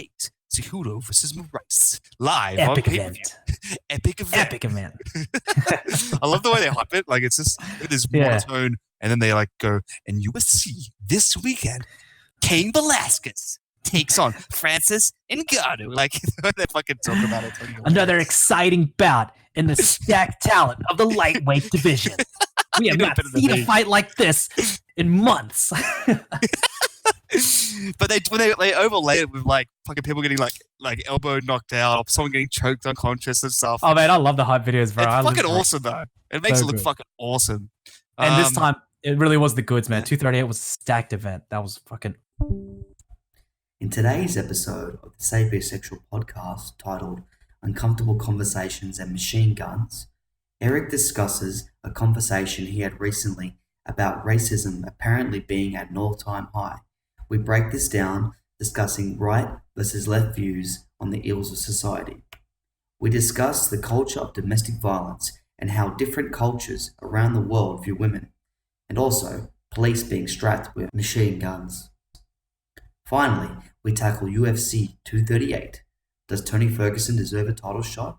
8, Cejudo versus Maurice. Live Epic on event. Epic event. Epic event. I love the way they hype it. Like, it's just this monotone, and then they like go, and USC this weekend, Cain Velasquez takes on Francis Ngannou. Like, they fucking talk about it. Another exciting bout in the stacked talent of the lightweight division. We have not seen a fight like this in months. But they overlay it with like fucking people getting like elbow knocked out, or someone getting choked unconscious and stuff. Oh man, I love the hype videos, bro. It's fucking awesome though. It makes it look fucking awesome. And this time, it really was the goods, man. 238 was a stacked event. That was fucking. In today's episode of the Sapiosexual Podcast, titled "Uncomfortable Conversations and Machine Guns," Eric discusses a conversation he had recently about racism apparently being at an all-time high. We break this down, discussing right versus left views on the ills of society. We discuss the culture of domestic violence and how different cultures around the world view women, and also police being strapped with machine guns. Finally, we tackle UFC 238. Does Tony Ferguson deserve a title shot?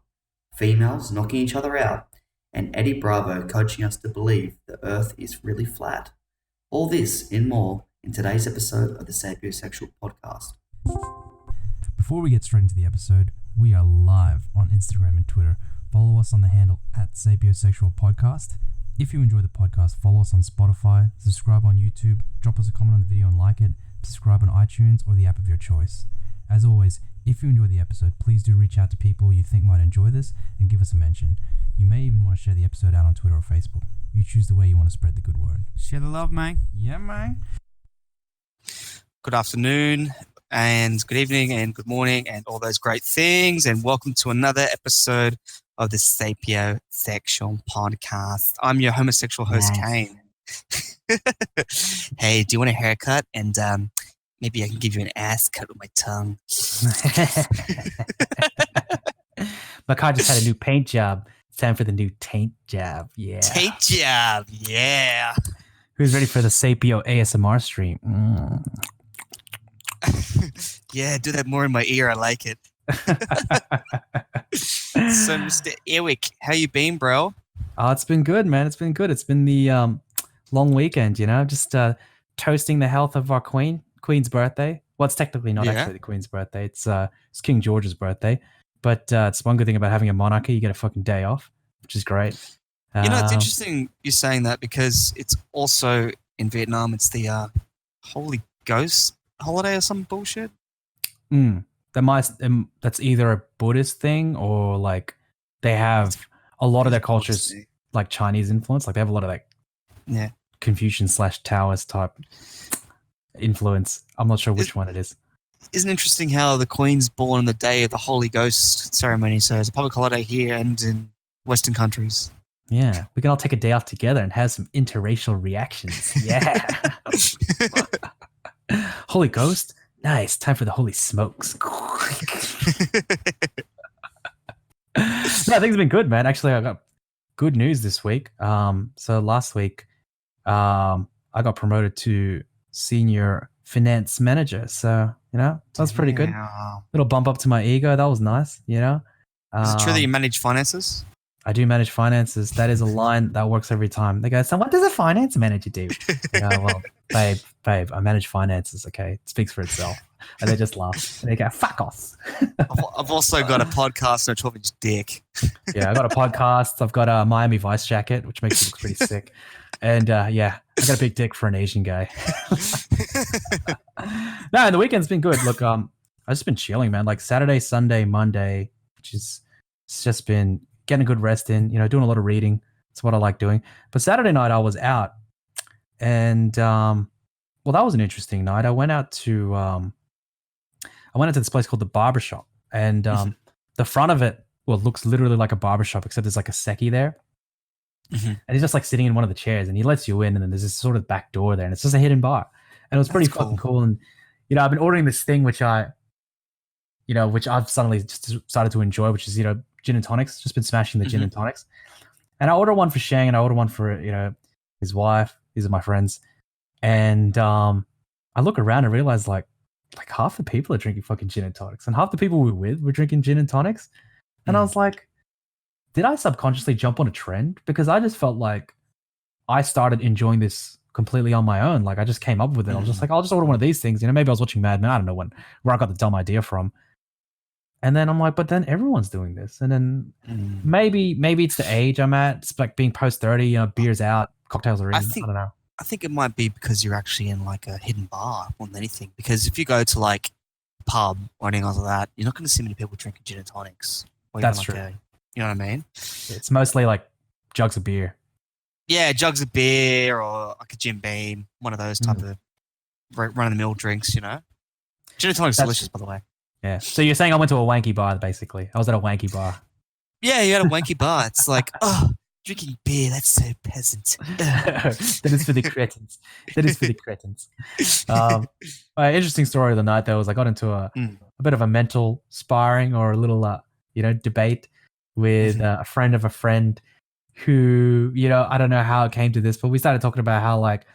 Females knocking each other out, and Eddie Bravo coaching us to believe the earth is really flat. All this and more in today's episode of the Sapiosexual Podcast. Before we get straight into the episode, we are live on Instagram and Twitter. Follow us on the handle @Sapiosexual Podcast. If you enjoy the podcast, follow us on Spotify, subscribe on YouTube, drop us a comment on the video and like it, subscribe on iTunes or the app of your choice. As always, if you enjoy the episode, please do reach out to people you think might enjoy this and give us a mention. You may even want to share the episode out on Twitter or Facebook. You choose the way you want to spread the good word. Share the love, man. Yeah, man. Good afternoon, and good evening, and good morning, and all those great things, and welcome to another episode of the Sapiosexual Podcast. I'm your homosexual host, Kane. Hey, do you want a haircut? And maybe I can give you an ass cut with my tongue. My car just had a new paint job. It's time for the new taint job. Yeah. Taint job. Yeah. Who's ready for the Sapio ASMR stream? Yeah, do that more in my ear. I like it. So, Mr. Eric, how you been, bro? Oh, it's been good, man. It's been good. It's been the long weekend, you know, just toasting the health of our Queen's birthday. Well, it's technically not actually the Queen's birthday. It's King George's birthday. But it's one good thing about having a monarchy. You get a fucking day off, which is great. You know, it's interesting you saying that because it's also in Vietnam. It's the Holy Ghost holiday or some bullshit. That's either a Buddhist thing or like they have a lot of their cultures like Chinese influence. Like they have a lot of like Confucian / Taoist type influence. I'm not sure which one it is. Isn't it interesting how the Queen's born on the day of the Holy Ghost ceremony? So it's a public holiday here and in Western countries. Yeah, we can all take a day off together and have some interracial reactions. Yeah. Holy Ghost? Nice. Time for the holy smokes. No, things have been good, man. Actually, I got good news this week. So last week, I got promoted to senior finance manager. So, you know, that was pretty good. Little bump up to my ego. That was nice, you know. Is it true that you manage finances? I do manage finances. That is a line that works every time. They go, so what does a finance manager do? Well, babe, I manage finances, okay? It speaks for itself. And they just laugh. And they go, fuck off. I've also got a podcast and a 12-inch dick. Yeah, I got a podcast. I've got a Miami Vice jacket, which makes it look pretty sick. And yeah, I got a big dick for an Asian guy. No, the weekend's been good. Look, I've just been chilling, man. Like Saturday, Sunday, Monday, it's just been getting a good rest in, you know, doing a lot of reading. It's what I like doing. But Saturday night I was out and well, that was an interesting night. I went out to this place called the Barbershop and the front of it, well, it looks literally like a barbershop except there's like a secchi there. And he's just like sitting in one of the chairs and he lets you in and then there's this sort of back door there and it's just a hidden bar. And it was pretty fucking cool. And, you know, I've been ordering this thing which I've suddenly just started to enjoy, which is, you know, gin and tonics. Just been smashing the gin and tonics. And I ordered one for Shang and I ordered one for, you know, his wife. These are my friends. And I look around and realize like like half the people are drinking fucking gin and tonics, and half the people we're with were drinking gin and tonics. And I was like, did I subconsciously jump on a trend? Because I just felt like I started enjoying this completely on my own. Like I just came up with it. I was just like, I'll just order one of these things. Maybe I was watching Mad Men. I don't know where I got the dumb idea from. And then I'm like, but then everyone's doing this. And then maybe it's the age I'm at. It's like being post 30, beer's out, cocktails are in. I don't know. I think it might be because you're actually in like a hidden bar more than anything. Because if you go to like a pub or anything like that, you're not going to see many people drinking gin and tonics. That's true. You know what I mean? It's mostly like jugs of beer. Yeah, jugs of beer or like a Jim Beam, one of those type of run-of-the-mill drinks, Gin and tonic's delicious, by the way. Yeah. So you're saying I went to a wanky bar, basically. I was at a wanky bar. Yeah, you had a wanky bar. It's like, drinking beer, that's so peasant. That is for the cretins. Interesting story of the night, though, was I got into a bit of a mental sparring or a little, debate with a friend of a friend who, I don't know how it came to this, but we started talking about how like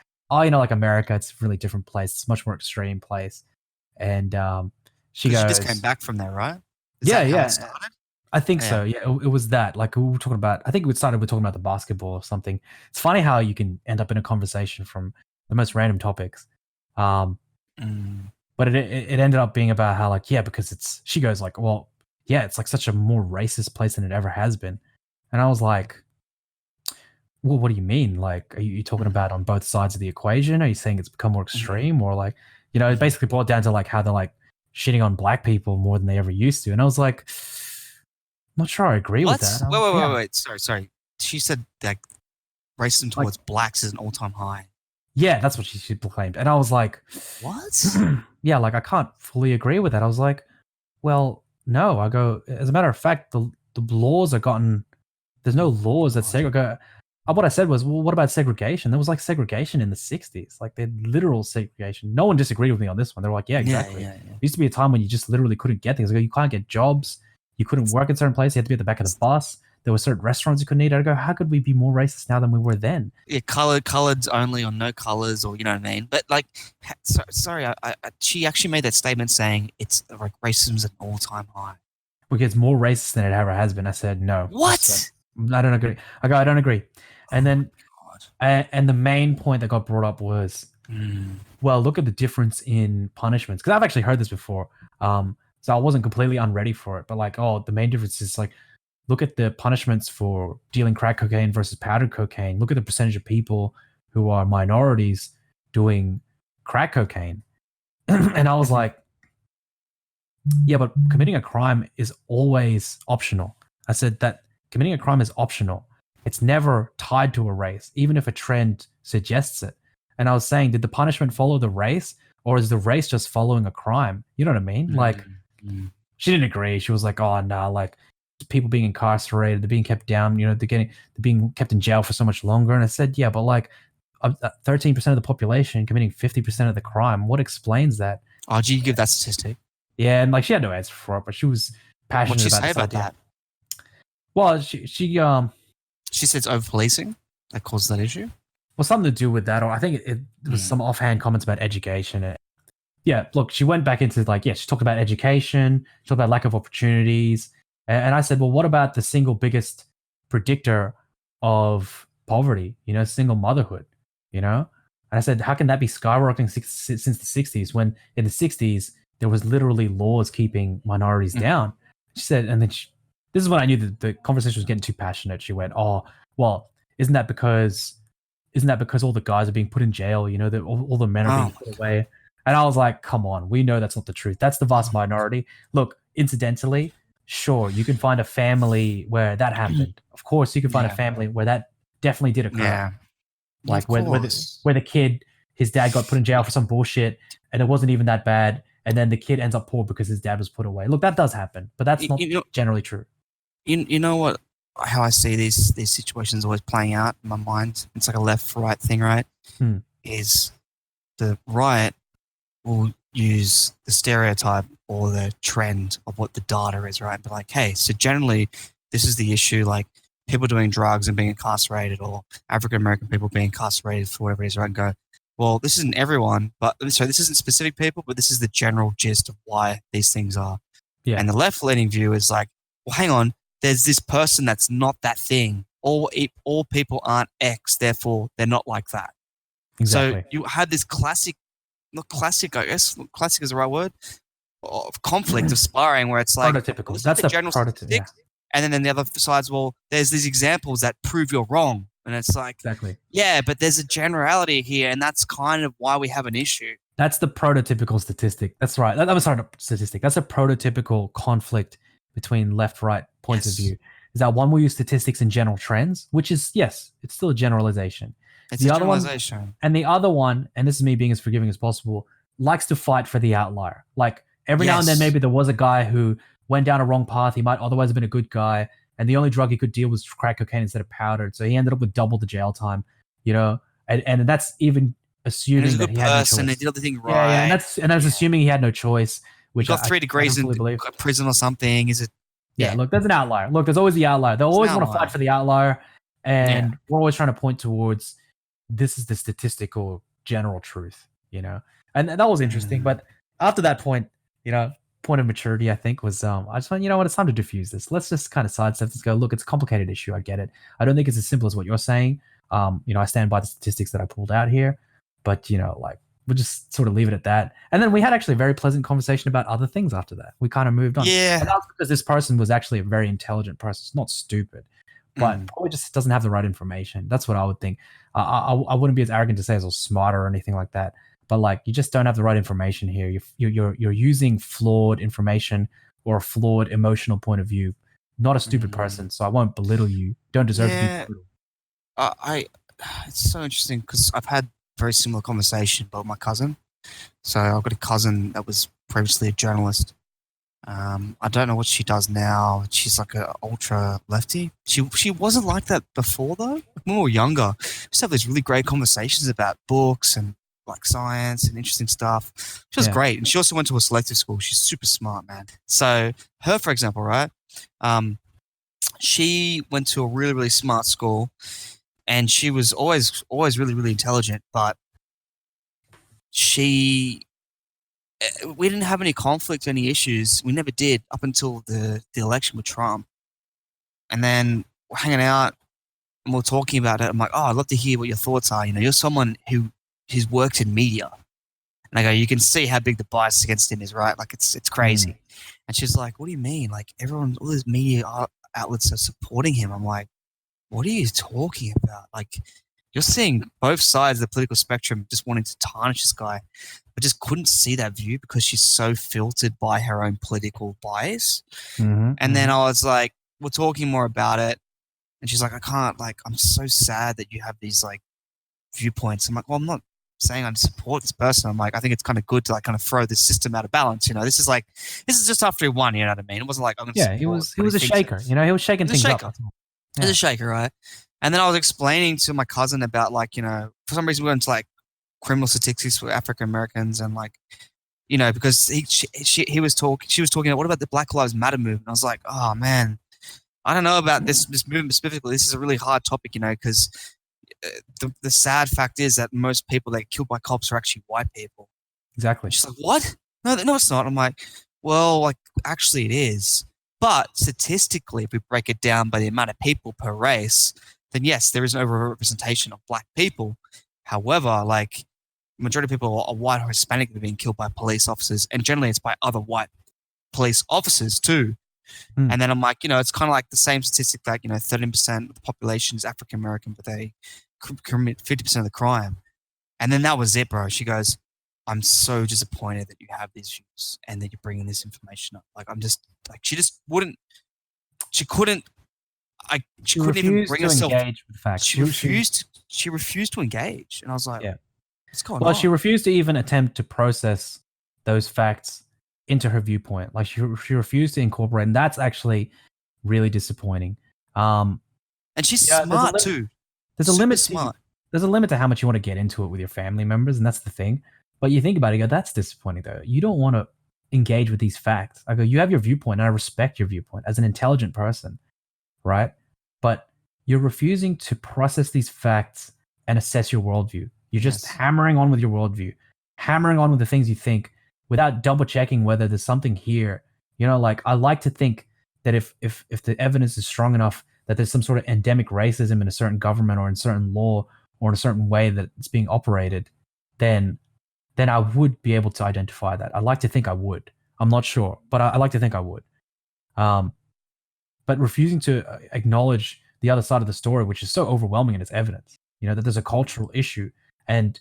America, it's a really different place. It's a much more extreme place. And she goes, you just came back from there, right? Yeah. I think so. Yeah, it was that. Like we were talking about, I think we started with talking about the basketball or something. It's funny how you can end up in a conversation from the most random topics. But it ended up being about how like, because she goes like, well, yeah, it's like such a more racist place than it ever has been. And I was like, well, what do you mean? Like, are you talking about on both sides of the equation? Are you saying it's become more extreme, or like, it basically boiled down to like how they're like shitting on black people more than they ever used to? And I was like, I'm not sure I agree with that. Wait. Sorry. She said like racism towards blacks is an all-time high. Yeah, that's what she proclaimed. And I was like, what? Yeah, like I can't fully agree with that. I was like, well, no. I go, as a matter of fact, the laws are gotten. There's no laws that segregate. What I said was, well, what about segregation? There was like segregation in the 60s, like they had literal segregation. No one disagreed with me on this one. They were like, yeah, exactly. Yeah. There used to be a time when you just literally couldn't get things. I go, you can't get jobs. You couldn't work in certain places. You had to be at the back of the bus. There were certain restaurants you couldn't eat. I go, how could we be more racist now than we were then? Yeah, coloreds only or no colors, or you know what I mean. But like, sorry, she actually made that statement saying it's like racism's an all-time high. Because it's more racist than it ever has been. I said no. What? I don't agree. I go, I don't agree. And then, and the main point that got brought up was, well, look at the difference in punishments. Because I've actually heard this before. So I wasn't completely unready for it. But like, the main difference is like, look at the punishments for dealing crack cocaine versus powdered cocaine. Look at the percentage of people who are minorities doing crack cocaine. And I was like, yeah, but committing a crime is always optional. I said that committing a crime is optional. It's never tied to a race, even if a trend suggests it. And I was saying, did the punishment follow the race, or is the race just following a crime? You know what I mean? Like, she didn't agree. She was like, oh, no, like people being incarcerated, they're being kept down, they're being kept in jail for so much longer. And I said, yeah, but like 13% of the population committing 50% of the crime. What explains that? Oh, do you give that statistic? Yeah, and like she had no answer for it, but she was passionate What'd she say about that? Well, she said it's over-policing that caused that issue? Well, something to do with that, or I think it was some offhand comments about education. Yeah, look, she went back into she talked about education, she talked about lack of opportunities. And I said, well, what about the single biggest predictor of poverty, single motherhood, And I said, how can that be skyrocketing since the 60s when in the 60s, there was literally laws keeping minorities down? She said, and then this is when I knew that the conversation was getting too passionate. She went, oh, well, isn't that because all the guys are being put in jail? That all the men are being put away. And I was like, come on, we know that's not the truth. That's the vast minority. Look, incidentally, sure, you can find a family where that happened. Of course, you can find a family where that definitely did occur. Yeah. Like where the kid, his dad got put in jail for some bullshit and it wasn't even that bad. And then the kid ends up poor because his dad was put away. Look, that does happen, but that's not generally true. You know what? How I see these situations always playing out in my mind. It's like a left-right thing, right? Is the right will use the stereotype or the trend of what the data is, right? But like, hey, so generally this is the issue, like people doing drugs and being incarcerated, or African American people being incarcerated for whatever it is, right? And go, well, this isn't everyone, but sorry, this isn't specific people, but this is the general gist of why these things are. Yeah. And the left-leaning view is like, well, hang on, there's this person that's not that thing. All people aren't X, therefore they're not like that. Exactly. So you had this not classic, I guess, classic is the right word, of conflict, of sparring, where it's like, prototypical. well, That's the general prototype. Yeah. statistics. And then the other side's, well, there's these examples that prove you're wrong. And it's like, Exactly. yeah, but there's a generality here, and that's kind of why we have an issue. That's the prototypical statistic. That's right. I'm sorry, not statistic. That's a prototypical conflict between left-right points of view. Is that one will use statistics and general trends, which is, yes, it's still a generalization. It's the a other generalization. one, and the other one, and this is me being as forgiving as possible, likes to fight for the outlier. Like every now and then, maybe there was a guy who went down a wrong path. He might otherwise have been a good guy, and the only drug he could deal was crack cocaine instead of powdered. So he ended up with double the jail time, and that's even assuming that he had no choice. He did everything right. Yeah, and that's assuming he had no choice. Which he got 3 degrees in prison or something. Is it? Yeah, look, there's an outlier. Look, there's always the outlier. They'll always want to fight for the outlier, and we're always trying to point towards this is the statistical general truth, And that was interesting. But after that point, point of maturity, I think, was I just went, it's time to diffuse this. Let's just kind of sidestep this. Go, look, it's a complicated issue. I get it. I don't think it's as simple as what you're saying. I stand by the statistics that I pulled out here, but we'll just sort of leave it at that. And then we had actually a very pleasant conversation about other things after that. We kind of moved on. Yeah. And that was because this person was actually a very intelligent person. It's not stupid, but probably just doesn't have the right information. That's what I would think. I wouldn't be as arrogant to say I was smarter or anything like that. But you just don't have the right information here. You're using flawed information or a flawed emotional point of view. Not a stupid person, so I won't belittle you. Don't deserve to be belittled. It's so interesting because I've had very similar conversation about my cousin. So I've got a cousin that was previously a journalist. I don't know what she does now. She's like an ultra lefty. She wasn't like that before though. When we were younger, we used to have these really great conversations about books and science and interesting stuff. She was great. And she also went to a selective school. She's super smart, man. So her, for example, right? She went to a really, really smart school. And she was always really, really intelligent, but we didn't have any conflict, any issues. We never did up until the election with Trump. And then we're hanging out and we're talking about it. I'm like, I'd love to hear what your thoughts are. You're someone who's worked in media. And I go, you can see how big the bias against him is, right? It's crazy. And she's like, what do you mean? All these media outlets are supporting him. I'm like, what are you talking about? You're seeing both sides of the political spectrum just wanting to tarnish this guy, but just couldn't see that view because she's so filtered by her own political bias. And then I was like, we're talking more about it. And she's like, I can't, I'm so sad that you have these viewpoints. I'm like, well, I'm not saying I support this person. I'm like, I think it's kind of good to kind of throw this system out of balance. This is just after he won, you know what I mean? It wasn't like, I'm going to support. He was a shaker. He was shaking things up. It's a shaker, right? And then I was explaining to my cousin about for some reason we went into criminal statistics for African Americans and because she was talking about what about the Black Lives Matter movement? I was like, oh man, I don't know about this movement specifically. This is a really hard topic, because the sad fact is that most people that get killed by cops are actually white people. Exactly. She's like, what? No, it's not. I'm like, well, actually it is. But statistically, if we break it down by the amount of people per race, then yes, there is an overrepresentation of black people. However, majority of people are white or Hispanic that are being killed by police officers, and generally it's by other white police officers too. And then I'm like, it's kind of like the same statistic that 13% of the population is African American, but they commit 50% of the crime. And then that was it, bro. She goes, I'm so disappointed that you have these views and that you're bringing this information up. She couldn't even bring herself to engage with facts. She refused to engage. And I was like, what's going on? Well, she refused to even attempt to process those facts into her viewpoint. She refused to incorporate, and that's actually really disappointing. And she's smart too. There's a limit. There's a limit to how much you want to get into it with your family members, and that's the thing. But you think about it, you go, that's disappointing though. You don't want to engage with these facts. I go, you have your viewpoint, and I respect your viewpoint as an intelligent person, right? But you're refusing to process these facts and assess your worldview. You're just Yes. hammering on with your worldview, hammering on with the things you think without double checking whether there's something here. You know, like I like to think that if the evidence is strong enough that there's some sort of endemic racism in a certain government or in certain law or in a certain way that it's being operated, then I would be able to identify that. I like to think I would. I'm not sure, but I like to think I would. But refusing to acknowledge the other side of the story, which is so overwhelming in its evidence, you know, that there's a cultural issue, and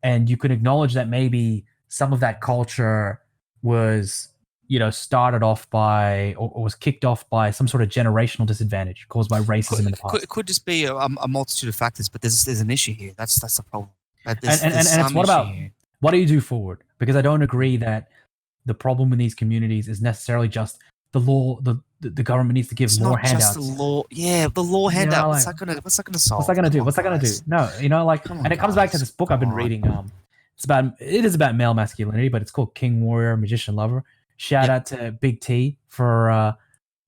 you can acknowledge that maybe some of that culture was, you know, started off by or was kicked off by some sort of generational disadvantage caused by racism in the past. It could just be a multitude of factors, but there's an issue here. That's the problem. And it's what do you do forward? Because I don't agree that the problem in these communities is necessarily just the law. The government needs to give it's more not handouts. Just the law. Yeah, the law handout. Like, what's that gonna solve? What's that gonna do? What's that gonna do? No, you know, like, and it comes back to this book I've been reading. It is about male masculinity, but it's called King, Warrior, Magician, Lover. Shout out to Big T for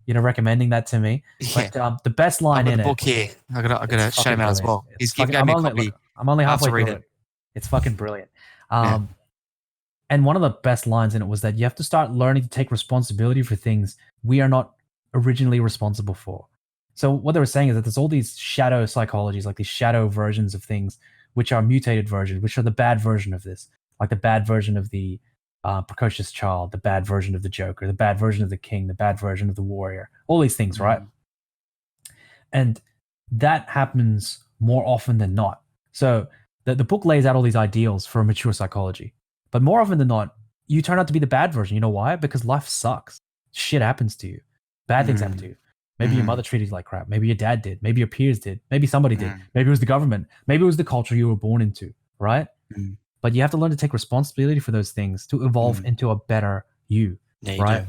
you know, recommending that to me. Yeah. But the best line in the book here. I gotta shout him out as well. He's gave me a copy. I'm only halfway read through it. It's fucking brilliant. And one of the best lines in it was that you have to start learning to take responsibility for things we are not originally responsible for. So what they were saying is that there's all these shadow psychologies, like these shadow versions of things, which are mutated versions, which are the bad version of this, like the bad version of the precocious child, the bad version of the Joker, the bad version of the king, the bad version of the warrior, all these things, right? And that happens more often than not. So the book lays out all these ideals for a mature psychology. But more often than not, you turn out to be the bad version. You know why? Because life sucks. Shit happens to you. Bad things happen to you. Maybe your mother treated you like crap. Maybe your dad did. Maybe your peers did. Maybe somebody did. Maybe it was the government. Maybe it was the culture you were born into, right? But you have to learn to take responsibility for those things to evolve into a better you, right?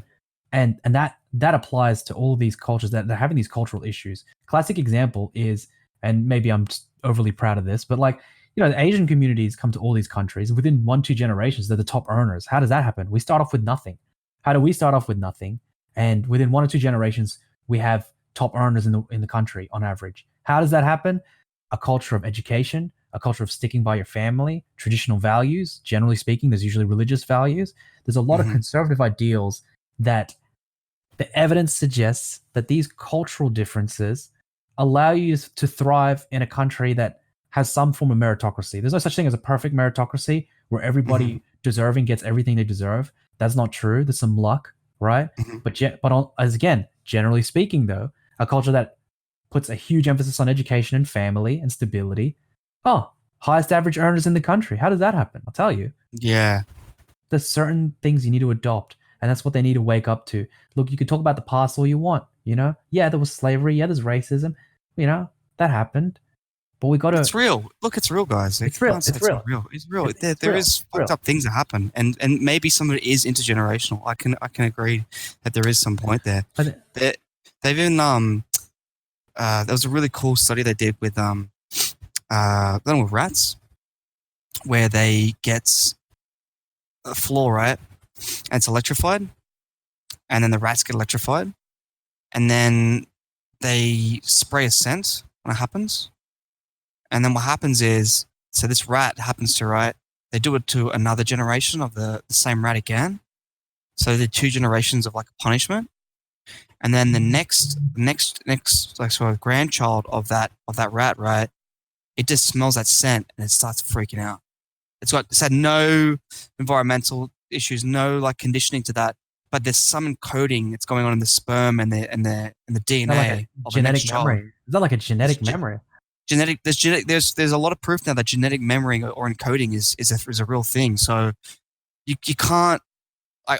And that applies to all of these cultures that they're having these cultural issues. Classic example is, and maybe I'm just overly proud of this, but like, you know, the Asian communities come to all these countries. Within 1-2 generations, they're the top earners. How does that happen? We start off with nothing. How do we start off with nothing? And within 1 or 2 generations, we have top earners in the country on average. How does that happen? A culture of education, a culture of sticking by your family, traditional values. Generally speaking, there's usually religious values. There's a lot of conservative ideals that the evidence suggests that these cultural differences allow you to thrive in a country that has some form of meritocracy. There's no such thing as a perfect meritocracy where everybody deserving gets everything they deserve. That's not true. There's some luck, right? But as again, generally speaking, though, a culture that puts a huge emphasis on education and family and stability. Oh, highest average earners in the country. How does that happen? I'll tell you. Yeah. There's certain things you need to adopt, and that's what they need to wake up to. Look, you can talk about the past all you want, you know? Yeah, there was slavery. Yeah, there's racism. You know, that happened. But we got to... It's real. Look, it's real, guys. It's real. It's real. There is fucked up things that happen. And maybe some of it is intergenerational. I can agree that there is some point there. They've even... there was a really cool study they did with with rats, where they get a floor, right? And it's electrified. And then the rats get electrified. And then they spray a scent when it happens. And then what happens is, so this rat happens to, right, they do it to another generation of the same rat again. So the 2 generations of like a punishment. And then the next like sort of grandchild of that rat, right, it just smells that scent and it starts freaking out. It's had no environmental issues, no like conditioning to that, but there's some encoding that's going on in the sperm and the DNA like of genetic the next memory. child. Is that like a genetic memory? There's a lot of proof now that genetic memory or encoding is a real thing. So you can't.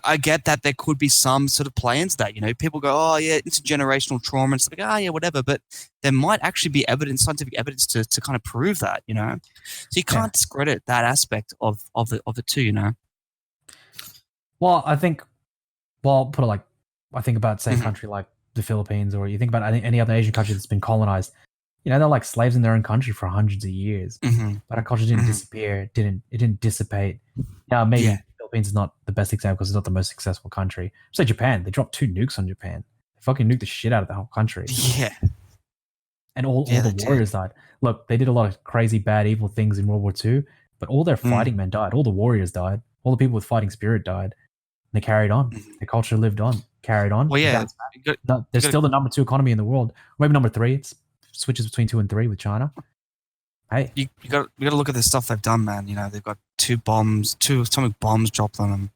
I get that there could be some sort of play into that. You know, people go, oh yeah, intergenerational trauma and stuff like, oh yeah, whatever. But there might actually be scientific evidence to kind of prove that. You know, so you can't discredit that aspect of the two. You know. Well, I think. Well, put it like, I think about say a country like the Philippines, or you think about any other Asian country that's been colonized. You know, they're like slaves in their own country for hundreds of years, but our culture didn't disappear. It didn't dissipate. Now, maybe the Philippines is not the best example because it's not the most successful country. Say Japan, they dropped 2 nukes on Japan. They fucking nuked the shit out of the whole country. Yeah. and all Yeah, the they did. warriors died. Look, they did a lot of crazy, bad, evil things in World War II, but all their fighting men died. All the warriors died. All the people with fighting spirit died. They carried on. Mhm. Their culture lived on, carried on. Well, yeah, bounced back. you got, No, they're you still the number 2 economy in the world. Maybe number 3. It switches between 2 and 3 with China. Hey, you got to look at the stuff they've done, man. You know, they've got 2 atomic bombs dropped on them,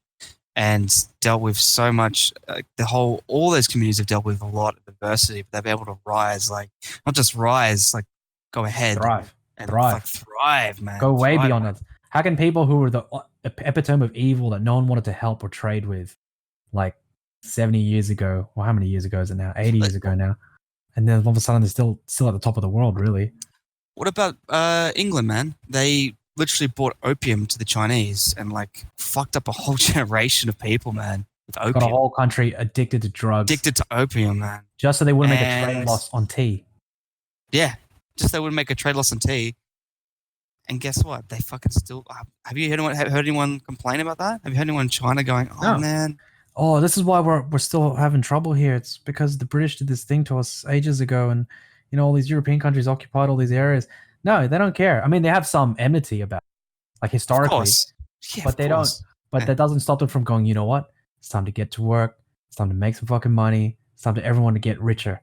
and dealt with so much. All those communities have dealt with a lot of adversity, but they've been able to rise, like not just rise, like go ahead, thrive. and Thrive. like thrive, man. Go way Thrive. beyond that. How can people who were the epitome of evil that no one wanted to help or trade with, like 70 years ago, or how many years ago is it now? 80 years ago now. And then all of a sudden they're still at the top of the world, really. What about England, man? They literally brought opium to the Chinese and like fucked up a whole generation of people, man, with opium. Got a whole country addicted to drugs. Addicted to opium, man. Just so they wouldn't make a trade loss on tea. Yeah, just they wouldn't make a trade loss on tea. And guess what? They fucking still. Have you heard anyone complain about that? Have you heard anyone in China going, "Oh No. man, Oh, this is why we're still having trouble here. It's because the British did this thing to us ages ago, and all these European countries occupied all these areas. No, they don't care. I mean, they have some enmity about it, like historically, of course, yeah, but of they course. don't. But Yeah. that doesn't stop them from going, you know what? It's time to get to work. It's time to make some fucking money. It's time to everyone to get richer,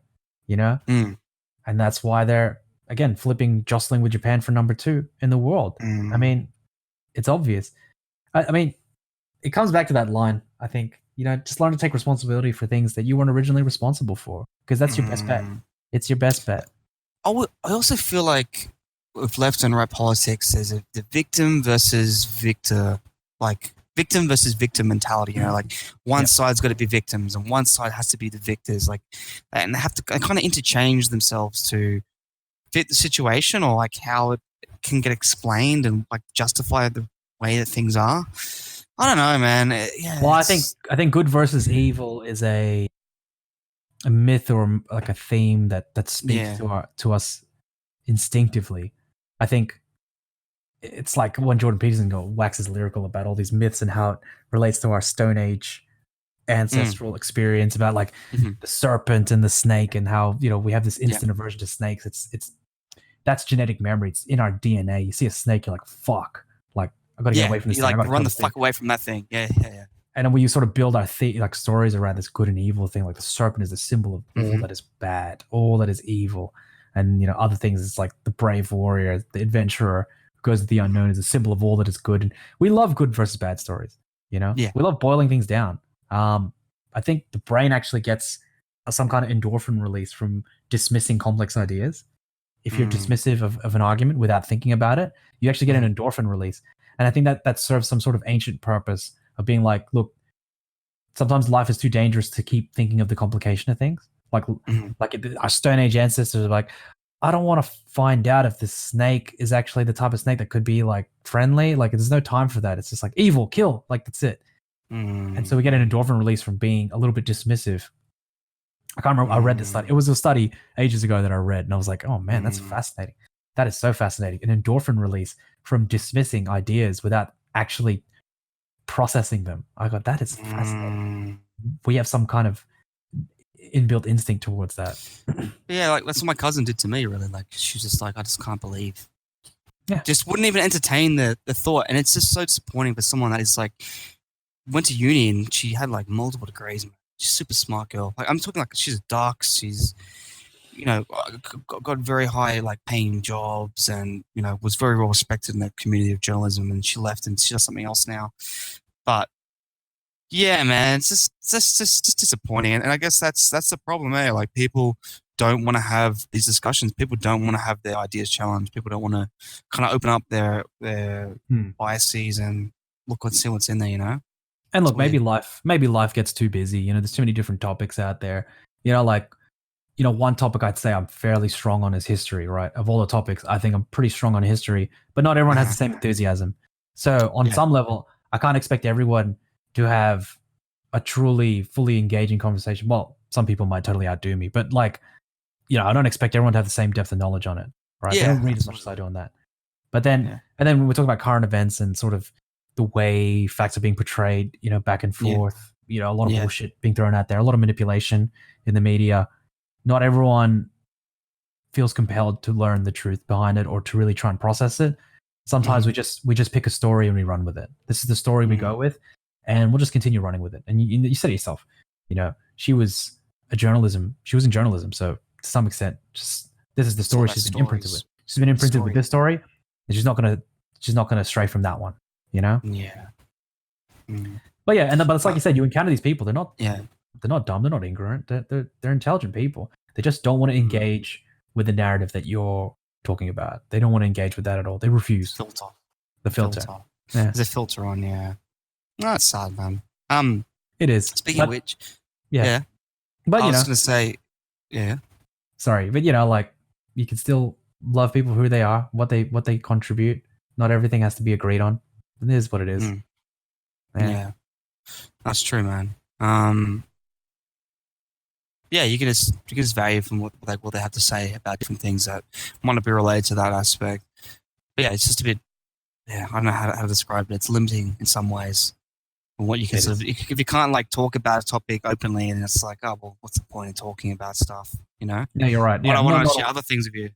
Mm, And that's why they're, again, jostling with Japan for number 2 in the world. mm. I mean, it's obvious. I mean, it comes back to that line, I think. Just learn to take responsibility for things that you weren't originally responsible for, because that's your best bet. It's your best bet. I also feel like with left and right politics, there's the victim versus victor, like victim versus victim mentality. Like one side's got to be victims and one side has to be the victors. Like, and they have to kind of interchange themselves to fit the situation, or like how it can get explained and like justify the way that things are. I don't know, man. Yeah. Well, I think good versus evil is a myth or like a theme that speaks to us instinctively. I think it's like when Jordan Peterson waxes lyrical about all these myths and how it relates to our Stone Age ancestral experience about like the serpent and the snake, and how we have this instant aversion to snakes. It's that's genetic memory. It's in our DNA. You see a snake, you're like, fuck, like I gotta get away from this. You thing. like run the fuck away from that thing. Yeah. And then we sort of build our stories around this good and evil thing. Like the serpent is the symbol of all that is bad, all that is evil, and other things. It's like the brave warrior, the adventurer who goes to the unknown is a symbol of all that is good. And we love good versus bad stories. We love boiling things down. I think the brain actually gets some kind of endorphin release from dismissing complex ideas. If you're dismissive of an argument without thinking about it, you actually get an endorphin release. And I think that serves some sort of ancient purpose of being like, look, sometimes life is too dangerous to keep thinking of the complication of things. Like our Stone Age ancestors are like, I don't want to find out if this snake is actually the type of snake that could be like friendly. Like there's no time for that. It's just like evil, kill, like that's it. And so we get an endorphin release from being a little bit dismissive. I can't remember. I read this study. It was a study ages ago that I read, and I was like, oh man, that's fascinating. That is so fascinating. An endorphin release from dismissing ideas without actually processing them. I got that is fascinating. We have some kind of inbuilt instinct towards that. Yeah, like that's what my cousin did to me, really. Like she's just like, I just can't believe. Yeah. Just wouldn't even entertain the thought. And it's just so disappointing for someone that is like, went to uni and she had like multiple degrees. She's a super smart girl. Like I'm talking like she's a doc. She's, got very high like paying jobs and, was very well respected in the community of journalism, and she left and she does something else now. But yeah, man, it's just disappointing. And I guess that's the problem, eh? Like people don't want to have these discussions. People don't want to have their ideas challenged. People don't want to kind of open up their biases and see what's in there, And look, maybe life gets too busy. There's too many different topics out there. One topic I'd say I'm fairly strong on is history, right? Of all the topics, I think I'm pretty strong on history, but not everyone has the same enthusiasm. So on some level, I can't expect everyone to have a truly, fully engaging conversation. Well, some people might totally outdo me, but I don't expect everyone to have the same depth of knowledge on it, right? Yeah, they don't read as much as I do on that. But then, and then when we're talking about current events and sort of the way facts are being portrayed, back and forth, a lot of bullshit being thrown out there, a lot of manipulation in the media. Not everyone feels compelled to learn the truth behind it or to really try and process it. Sometimes we just pick a story and we run with it. This is the story we go with, and we'll just continue running with it. And you said it yourself, she was in journalism, so to some extent, just this is the story she's been imprinted with. She's been imprinted with this story, and she's not gonna stray from that one. Yeah. But yeah, but it's like you said, you encounter these people. They're not dumb. They're not ignorant. They're intelligent people. They just don't want to engage with the narrative that you're talking about. They don't want to engage with that at all. They refuse. The filter. Yeah. There's a filter on. Yeah. No, it's sad, man. It is. Speaking of which, yeah. But I was going to say, yeah. Sorry, but like you can still love people who they are, what they contribute. Not everything has to be agreed on. It is what it is. Yeah, that's true, man. Yeah, you can just value from what they have to say about different things that want to be related to that aspect. But yeah, it's just a bit. Yeah, I don't know how to describe it. It's limiting in some ways. And what you can if you can't like talk about a topic openly, and it's like, oh well, what's the point in talking about stuff? Yeah, you're right. Yeah, I want to share other things with you.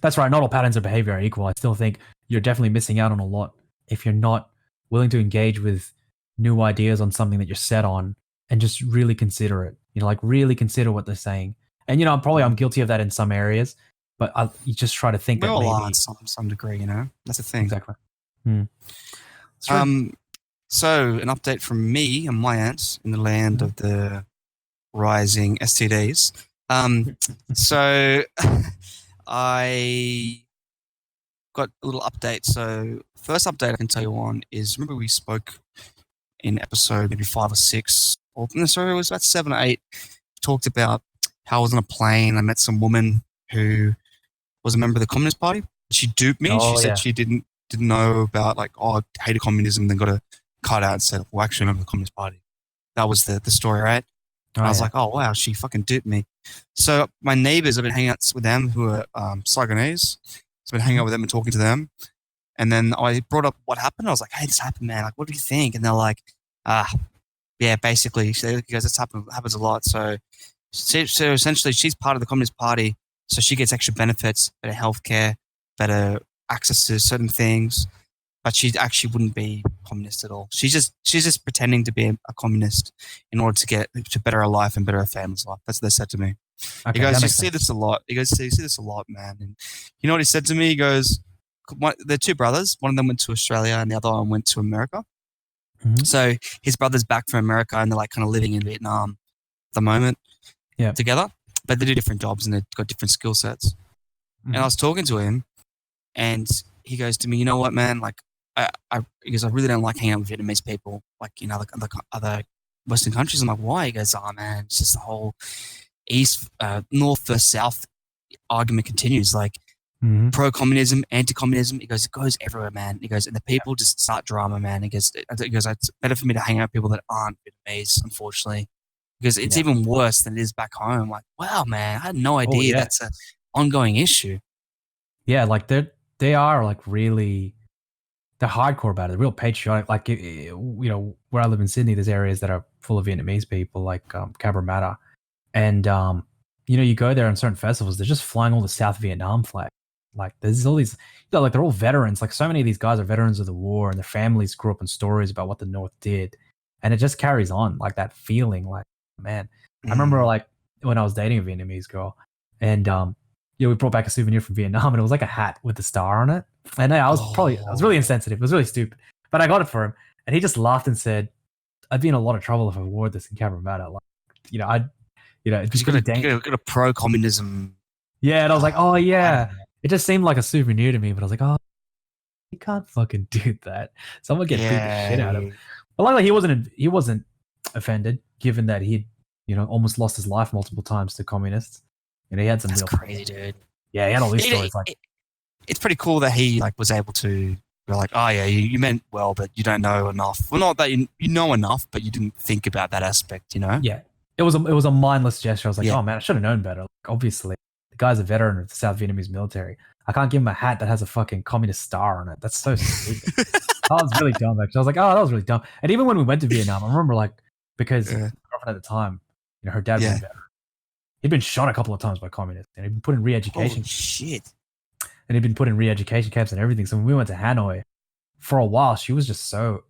That's right. Not all patterns of behavior are equal. I still think you're definitely missing out on a lot if you're not willing to engage with new ideas on something that you're set on and just really consider it. Like really consider what they're saying. And I'm guilty of that in some areas, but you just try to think we that all maybe are in some degree. That's the thing. Exactly. So an update from me and my aunt in the land of the rising STDs. So I got a little update. So first update I can tell you on is, remember we spoke in episode maybe 5 or 6, or no, sorry, it was about 7 or 8. Talked about how I was on a plane. I met some woman who was a member of the Communist Party. She duped me. She said she didn't know about I hated communism, then got a card out and said, well, actually, I remember the Communist Party. That was the story, right? I was like, oh, wow, she fucking duped me. So my neighbors, I've been hanging out with them who are Saigonese. So I've been hanging out with them and talking to them. And then I brought up what happened. I was like, hey, this happened, man. Like, what do you think? And they're like, yeah, basically, because this happens a lot. So essentially, she's part of the Communist Party. So she gets extra benefits, better healthcare, better access to certain things. But she actually wouldn't be communist at all. She's just pretending to be a communist in order to better her life and better her family's life. That's what they said to me. Okay, he goes, you see this a lot. He goes, you see this a lot, man. And you know what he said to me? He goes, they're two brothers. One of them went to Australia and the other one went to America. Mm-hmm. So his brother's back from America and they're like kind of living in Vietnam at the moment together. But they do different jobs and they've got different skill sets. Mm-hmm. And I was talking to him and he goes to me, you know what, man? Like, because I really don't like hanging out with Vietnamese people, like other Western countries. I'm like, why? He goes, oh man, it's just the whole north versus south argument continues. Like pro-communism, anti-communism. He goes, it goes everywhere, man. He goes, and the people just start drama, man. He goes, it's better for me to hang out with people that aren't Vietnamese, unfortunately, because it's even worse than it is back home. I'm like, wow, man, I had no idea that's an ongoing issue. Yeah, like they are like really. They're hardcore about it. They're real patriotic. Like, where I live in Sydney, there's areas that are full of Vietnamese people, like Cabramatta. And, you go there on certain festivals, they're just flying all the South Vietnam flag. Like, there's all these, like, they're all veterans. Like, so many of these guys are veterans of the war, and their families grew up in stories about what the North did. And it just carries on, like, that feeling. Like, man, I remember, like, when I was dating a Vietnamese girl, and, we brought back a souvenir from Vietnam, and it was like a hat with the star on it. And I was really insensitive. It was really stupid. But I got it for him. And he just laughed and said, I'd be in a lot of trouble if I wore this in Cabramatta. Like, it's got a pro-communism. Yeah, and I was like, oh, yeah. It just seemed like a souvenir to me. But I was like, oh, you can't fucking do that. Someone get beat the shit out of him. But like, he wasn't offended, given that he'd, almost lost his life multiple times to communists. He had some. That's crazy, dude. Yeah, he had all these stories. It's pretty cool that he was able to be like, oh yeah, you meant well, but you don't know enough. Well, not that you know enough, but you didn't think about that aspect, Yeah, it was a mindless gesture. I was like, oh man, I should have known better. Like, obviously, the guy's a veteran of the South Vietnamese military. I can't give him a hat that has a fucking communist star on it. That's so stupid. That was really dumb. Actually, I was like, oh, that was really dumb. And even when we went to Vietnam, I remember because my girlfriend at the time, her dad was a veteran. He'd been shot a couple of times by communists, and he'd been put in re-education. Holy shit. And he'd been put in re-education camps and everything. So when we went to Hanoi, for a while, she was just so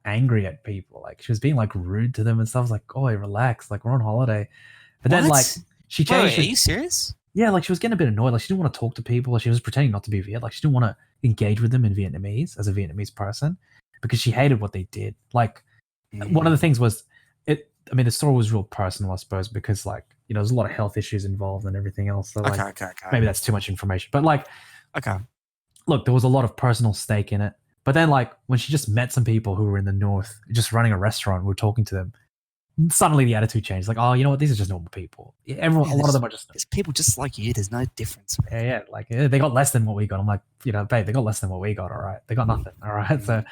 angry at people. Like, she was being like rude to them and stuff. I was like, oh, relax. Like, we're on holiday. But then like she changed. Wait, are you serious? Yeah, like she was getting a bit annoyed. Like, she didn't want to talk to people. She was pretending not to be Viet. Like, she didn't want to engage with them in Vietnamese as a Vietnamese person because she hated what they did. Like, one of the things was the story was real personal, I suppose, because like, you know, there's a lot of health issues involved and everything else. So like, Okay. maybe that's too much information. But like, Okay. look, there was a lot of personal stake in it. But then like when she just met some people who were in the north, just running a restaurant, we were talking to them, suddenly the attitude changed. Like, oh, you know what? These are just normal people. A lot of them are just there's people just like you. There's no difference. Man. yeah. Like they got less than what we got. I'm like, you know, babe, they got less than what we got. All right, they got nothing. All right, so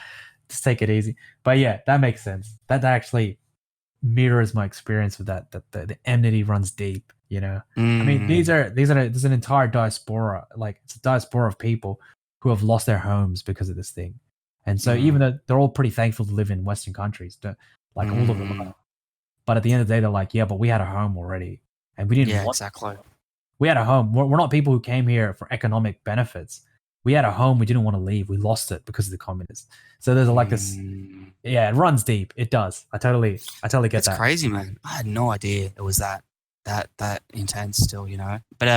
just take it easy. But yeah, that makes sense. That actually mirrors my experience with that. That the enmity runs deep. You know, I mean, there's an entire diaspora. Like, it's a diaspora of people who have lost their homes because of this thing. And so even though they're all pretty thankful to live in Western countries, like all of them are. But at the end of the day, they're like, yeah, but we had a home already. And we didn't want exactly. We had a home. We're not people who came here for economic benefits. We had a home. We didn't want to leave. We lost it because of the communists. So there's like this. Yeah, it runs deep. It does. I totally get that. It's crazy, man. I had no idea it was that intense still, you know. But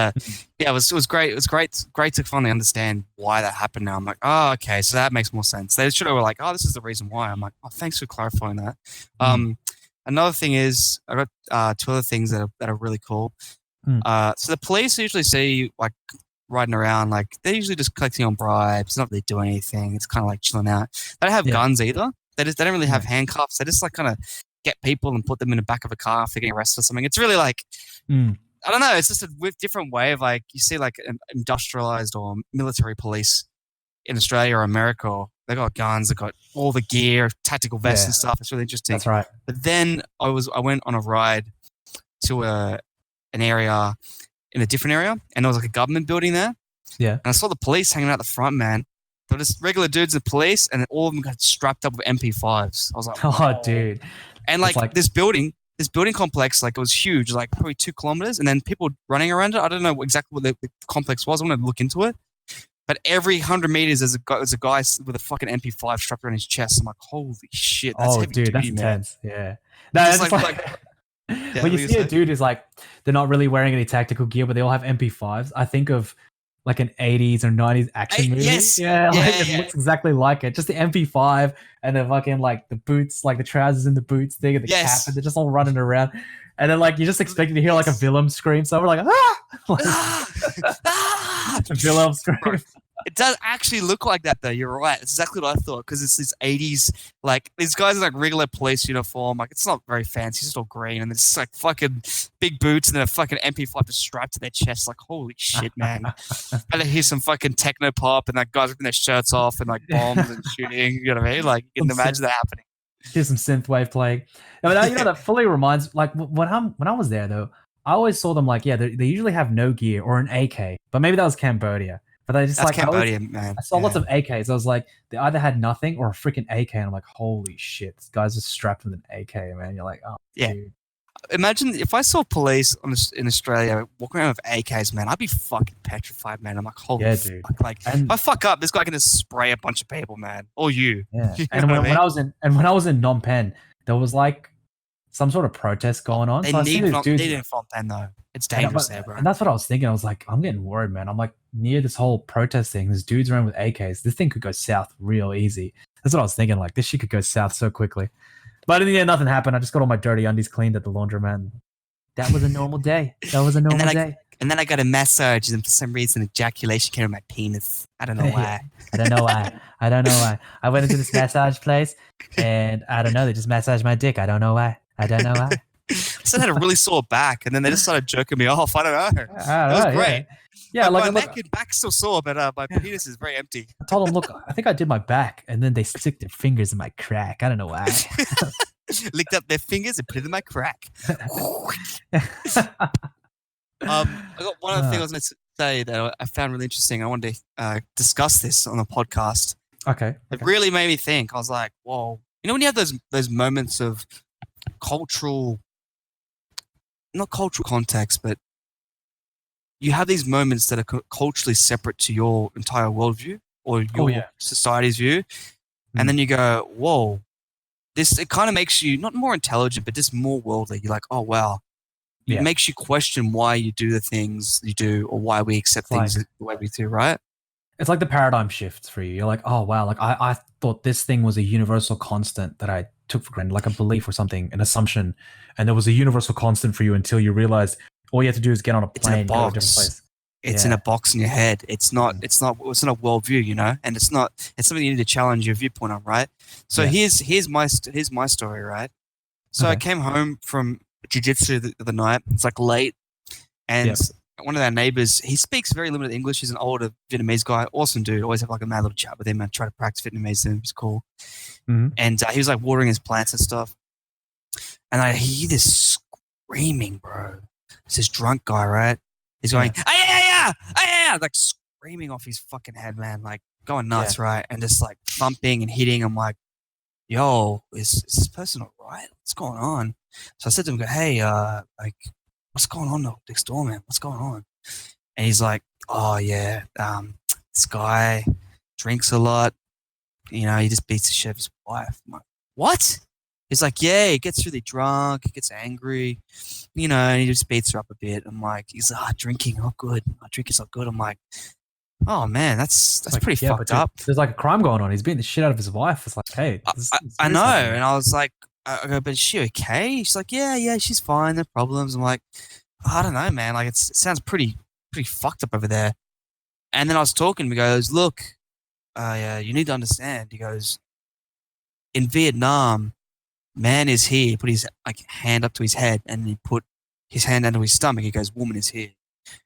yeah, it was great. It was great to finally understand why that happened now. I'm like, oh, okay, so that makes more sense. They should have were like, oh, this is the reason why. I'm like, oh, thanks for clarifying that. Another thing is, I got two other things that are really cool. So the police usually see like riding around, like they're usually just collecting on bribes, not really doing anything. It's kind of like chilling out. They don't have guns either. They don't really have handcuffs. They just like kind of get people and put them in the back of a car if they're getting arrested or something. It's really like, I don't know. It's just a different way of like, you see like an industrialized or military police in Australia or America. They got guns. They got all the gear, tactical vests and stuff. It's really interesting. That's right. But then I went on a ride to an area in a different area, and there was like a government building there. Yeah. And I saw the police hanging out the front, man. They were just regular dudes in police, and all of them got strapped up with MP5s. I was like, oh, dude. And like this building complex, like it was huge, like probably 2 kilometers, and then people running around it. I don't know exactly what the complex was. I want to look into it. But every 100 meters, there's a guy with a fucking MP5 strapped around his chest. I'm like, holy shit, that's heavy duty, that's man. Intense. Yeah. No, it's like when you see a dude who's like, they're not really wearing any tactical gear, but they all have MP5s. I think of like an 80s or 90s action movie. Yes. Yeah, it looks exactly like it. Just the MP5 and the fucking like the boots, like the trousers and the boots thing and the cap, and they're just all running around. And then like you're just expecting to hear like a Willem scream. So we're like, Willem scream. It does actually look like that, though. You're right. It's exactly what I thought, because it's this 80s, like, these guys in, like, regular police uniform. Like, it's not very fancy. It's just all green. And it's, like, fucking big boots and then a fucking MP5 just strapped to their chest. Like, holy shit, man. And then here's some fucking techno pop and, like, guys ripping their shirts off and, like, bombs and shooting. You know what I mean? Like, you can imagine that happening. Here's some synthwave playing. I mean, you know, that fully reminds, like, when I was there, though, I always saw them, like, they usually have no gear or an AK. But maybe that was Cambodia. But they just That's like Cambodia, man. I saw lots of AKs. I was like, they either had nothing or a freaking AK, and I'm like, holy shit, this guy's just strapped with an AK, man. You're like, oh, yeah. Dude. Imagine if I saw police in Australia walking around with AKs, man. I'd be fucking petrified, man. I'm like, holy dude. fuck! Like, if I fuck up, this guy can just spray a bunch of people, man, or you. Yeah. You and when I was in Phnom Penh, there was like some sort of protest going on. They need Phnom Penh though. It's dangerous there, bro. And that's what I was thinking. I was like, I'm getting worried, man. I'm like, near this whole protest thing, there's dudes around with AKs. This thing could go south real easy. That's what I was thinking. Like, this shit could go south so quickly. But in the end, nothing happened. I just got all my dirty undies cleaned at the laundromat. That was a normal day. That was a normal day. And then I got a massage, and for some reason, ejaculation came in my penis. I don't know why. I don't know why. I went into this massage place, and I don't know. They just massaged my dick. I don't know why. So I had a really sore back, and then they just started jerking me off. I don't know. It was great. Yeah, like my neck and back's still sore, but my penis is very empty. I told them, look, I think I did my back, and then they stick their fingers in my crack. I don't know why. Licked up their fingers and put it in my crack. I got one other thing I was going to say that I found really interesting. I wanted to discuss this on the podcast. Okay. It really made me think. I was like, whoa. You know when you have those moments of not cultural context, but you have these moments that are culturally separate to your entire worldview or your society's view. And then you go, whoa, it kind of makes you not more intelligent, but just more worldly. You're like, oh, wow. It makes you question why you do the things you do or why we accept things the way we do, right? It's like the paradigm shifts for you. You're like, oh, wow, like I thought this thing was a universal constant that I took for granted, like a belief or something, an assumption. And there was a universal constant for you until you realized all you have to do is get on a plane and go to a different place. It's in a box in your head. It's not a worldview, you know, and it's something you need to challenge your viewpoint on, right? So here's my story, right? So I came home from jiu-jitsu the night. It's like late, and one of our neighbors, he speaks very limited English. He's an older Vietnamese guy, awesome dude. Always have like a mad little chat with him and try to practice Vietnamese with him. He's cool. And he was like watering his plants and stuff. And I hear this screaming, bro. It's this drunk guy, right? He's going, like screaming off his fucking head, man, like going nuts, right? And just like thumping and hitting. I'm like, yo, is this person all right? What's going on? So I said to him, hey, like, what's going on next door, man? What's going on? And he's like, oh, yeah, this guy drinks a lot. You know, he just beats the shit of his wife. I'm like, what? He's like, yeah, he gets really drunk. He gets angry, you know, and he just beats her up a bit. I'm like, he's drinking, not good. Drinking's not good. I'm like, oh, man, that's like, pretty fucked up. There's like a crime going on. He's beating the shit out of his wife. It's like, hey. I know. And I was like, I go, but is she okay? She's like, yeah, she's fine. No problems. I'm like, I don't know, man. Like, it sounds pretty fucked up over there. And then I was talking. He goes, look, you need to understand. He goes, in Vietnam, man is here. He put his hand up to his head, and he put his hand under his stomach. He goes, woman is here.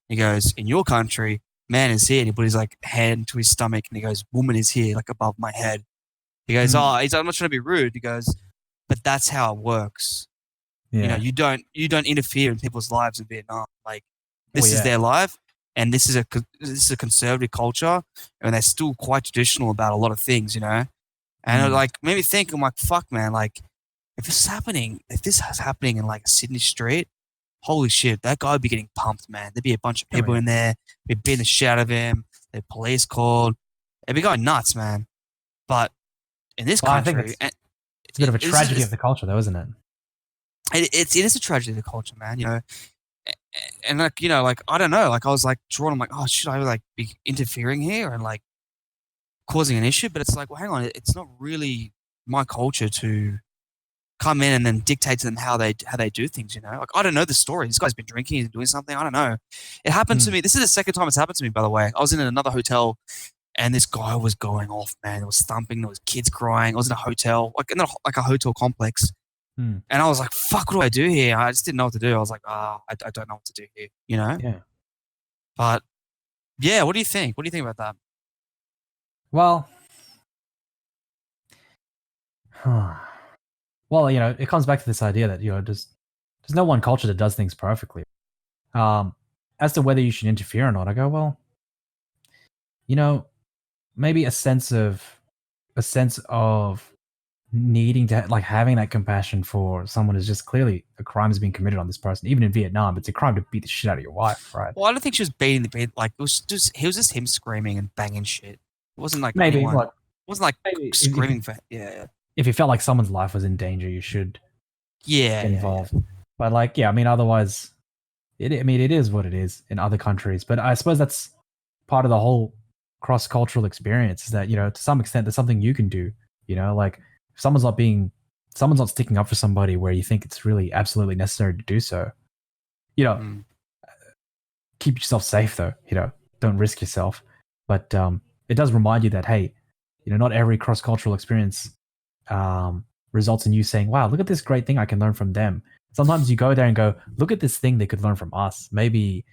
He goes, in your country, man is here. And he put his hand to his stomach, and he goes, woman is here, like above my head. He goes, I'm not trying to be rude. He goes, but that's how it works. Yeah. You know, you don't interfere in people's lives in Vietnam. Like, this is their life, and this is a conservative culture, and they're still quite traditional about a lot of things, you know. And it like made me think, I'm like, fuck, man, like if this is happening in like a Sydney street, holy shit, that guy would be getting pumped, man. There'd be a bunch of people in there, be beating the shit out of him, the police called, it'd be going nuts, man. But in this country, it's a bit of a tragedy of the culture, though, isn't it? It is a tragedy of the culture, man. You know, and like, you know, like I don't know, like I was like drawn. I'm like, oh, should I like be interfering here and like causing an issue? But it's like, well, hang on, it's not really my culture to come in and then dictate to them how they do things. You know, like I don't know the story. This guy's been drinking, he's doing something. I don't know. It happened to me. This is the second time it's happened to me, by the way. I was in another hotel. And this guy was going off, man. There was thumping. There was kids crying. I was in a hotel, like a hotel complex. And I was like, fuck, what do I do here? I just didn't know what to do. I was like, I don't know what to do here, you know? Yeah. But, yeah, what do you think? What do you think about that? Well, you know, it comes back to this idea that, you know, there's no one culture that does things perfectly. As to whether you should interfere or not, I go, well, you know, maybe a sense of needing to like having that compassion for someone is just clearly a crime is being committed on this person. Even in Vietnam, it's a crime to beat the shit out of your wife, right? Well, I don't think she was beating the bed. Like it was just him screaming and banging shit. It wasn't like maybe anyone, it wasn't like screaming for If you felt like someone's life was in danger, you should get involved. Yeah. But like, I mean, otherwise, it is what it is in other countries. But I suppose that's part of the whole cross-cultural experience is that, you know, to some extent there's something you can do, you know, like if someone's not sticking up for somebody where you think it's really absolutely necessary to do so, you know, keep yourself safe though, you know, don't risk yourself. But it does remind you that, hey, you know, not every cross-cultural experience results in you saying, wow, look at this great thing I can learn from them. Sometimes you go there and go, look at this thing they could learn from us. Maybe,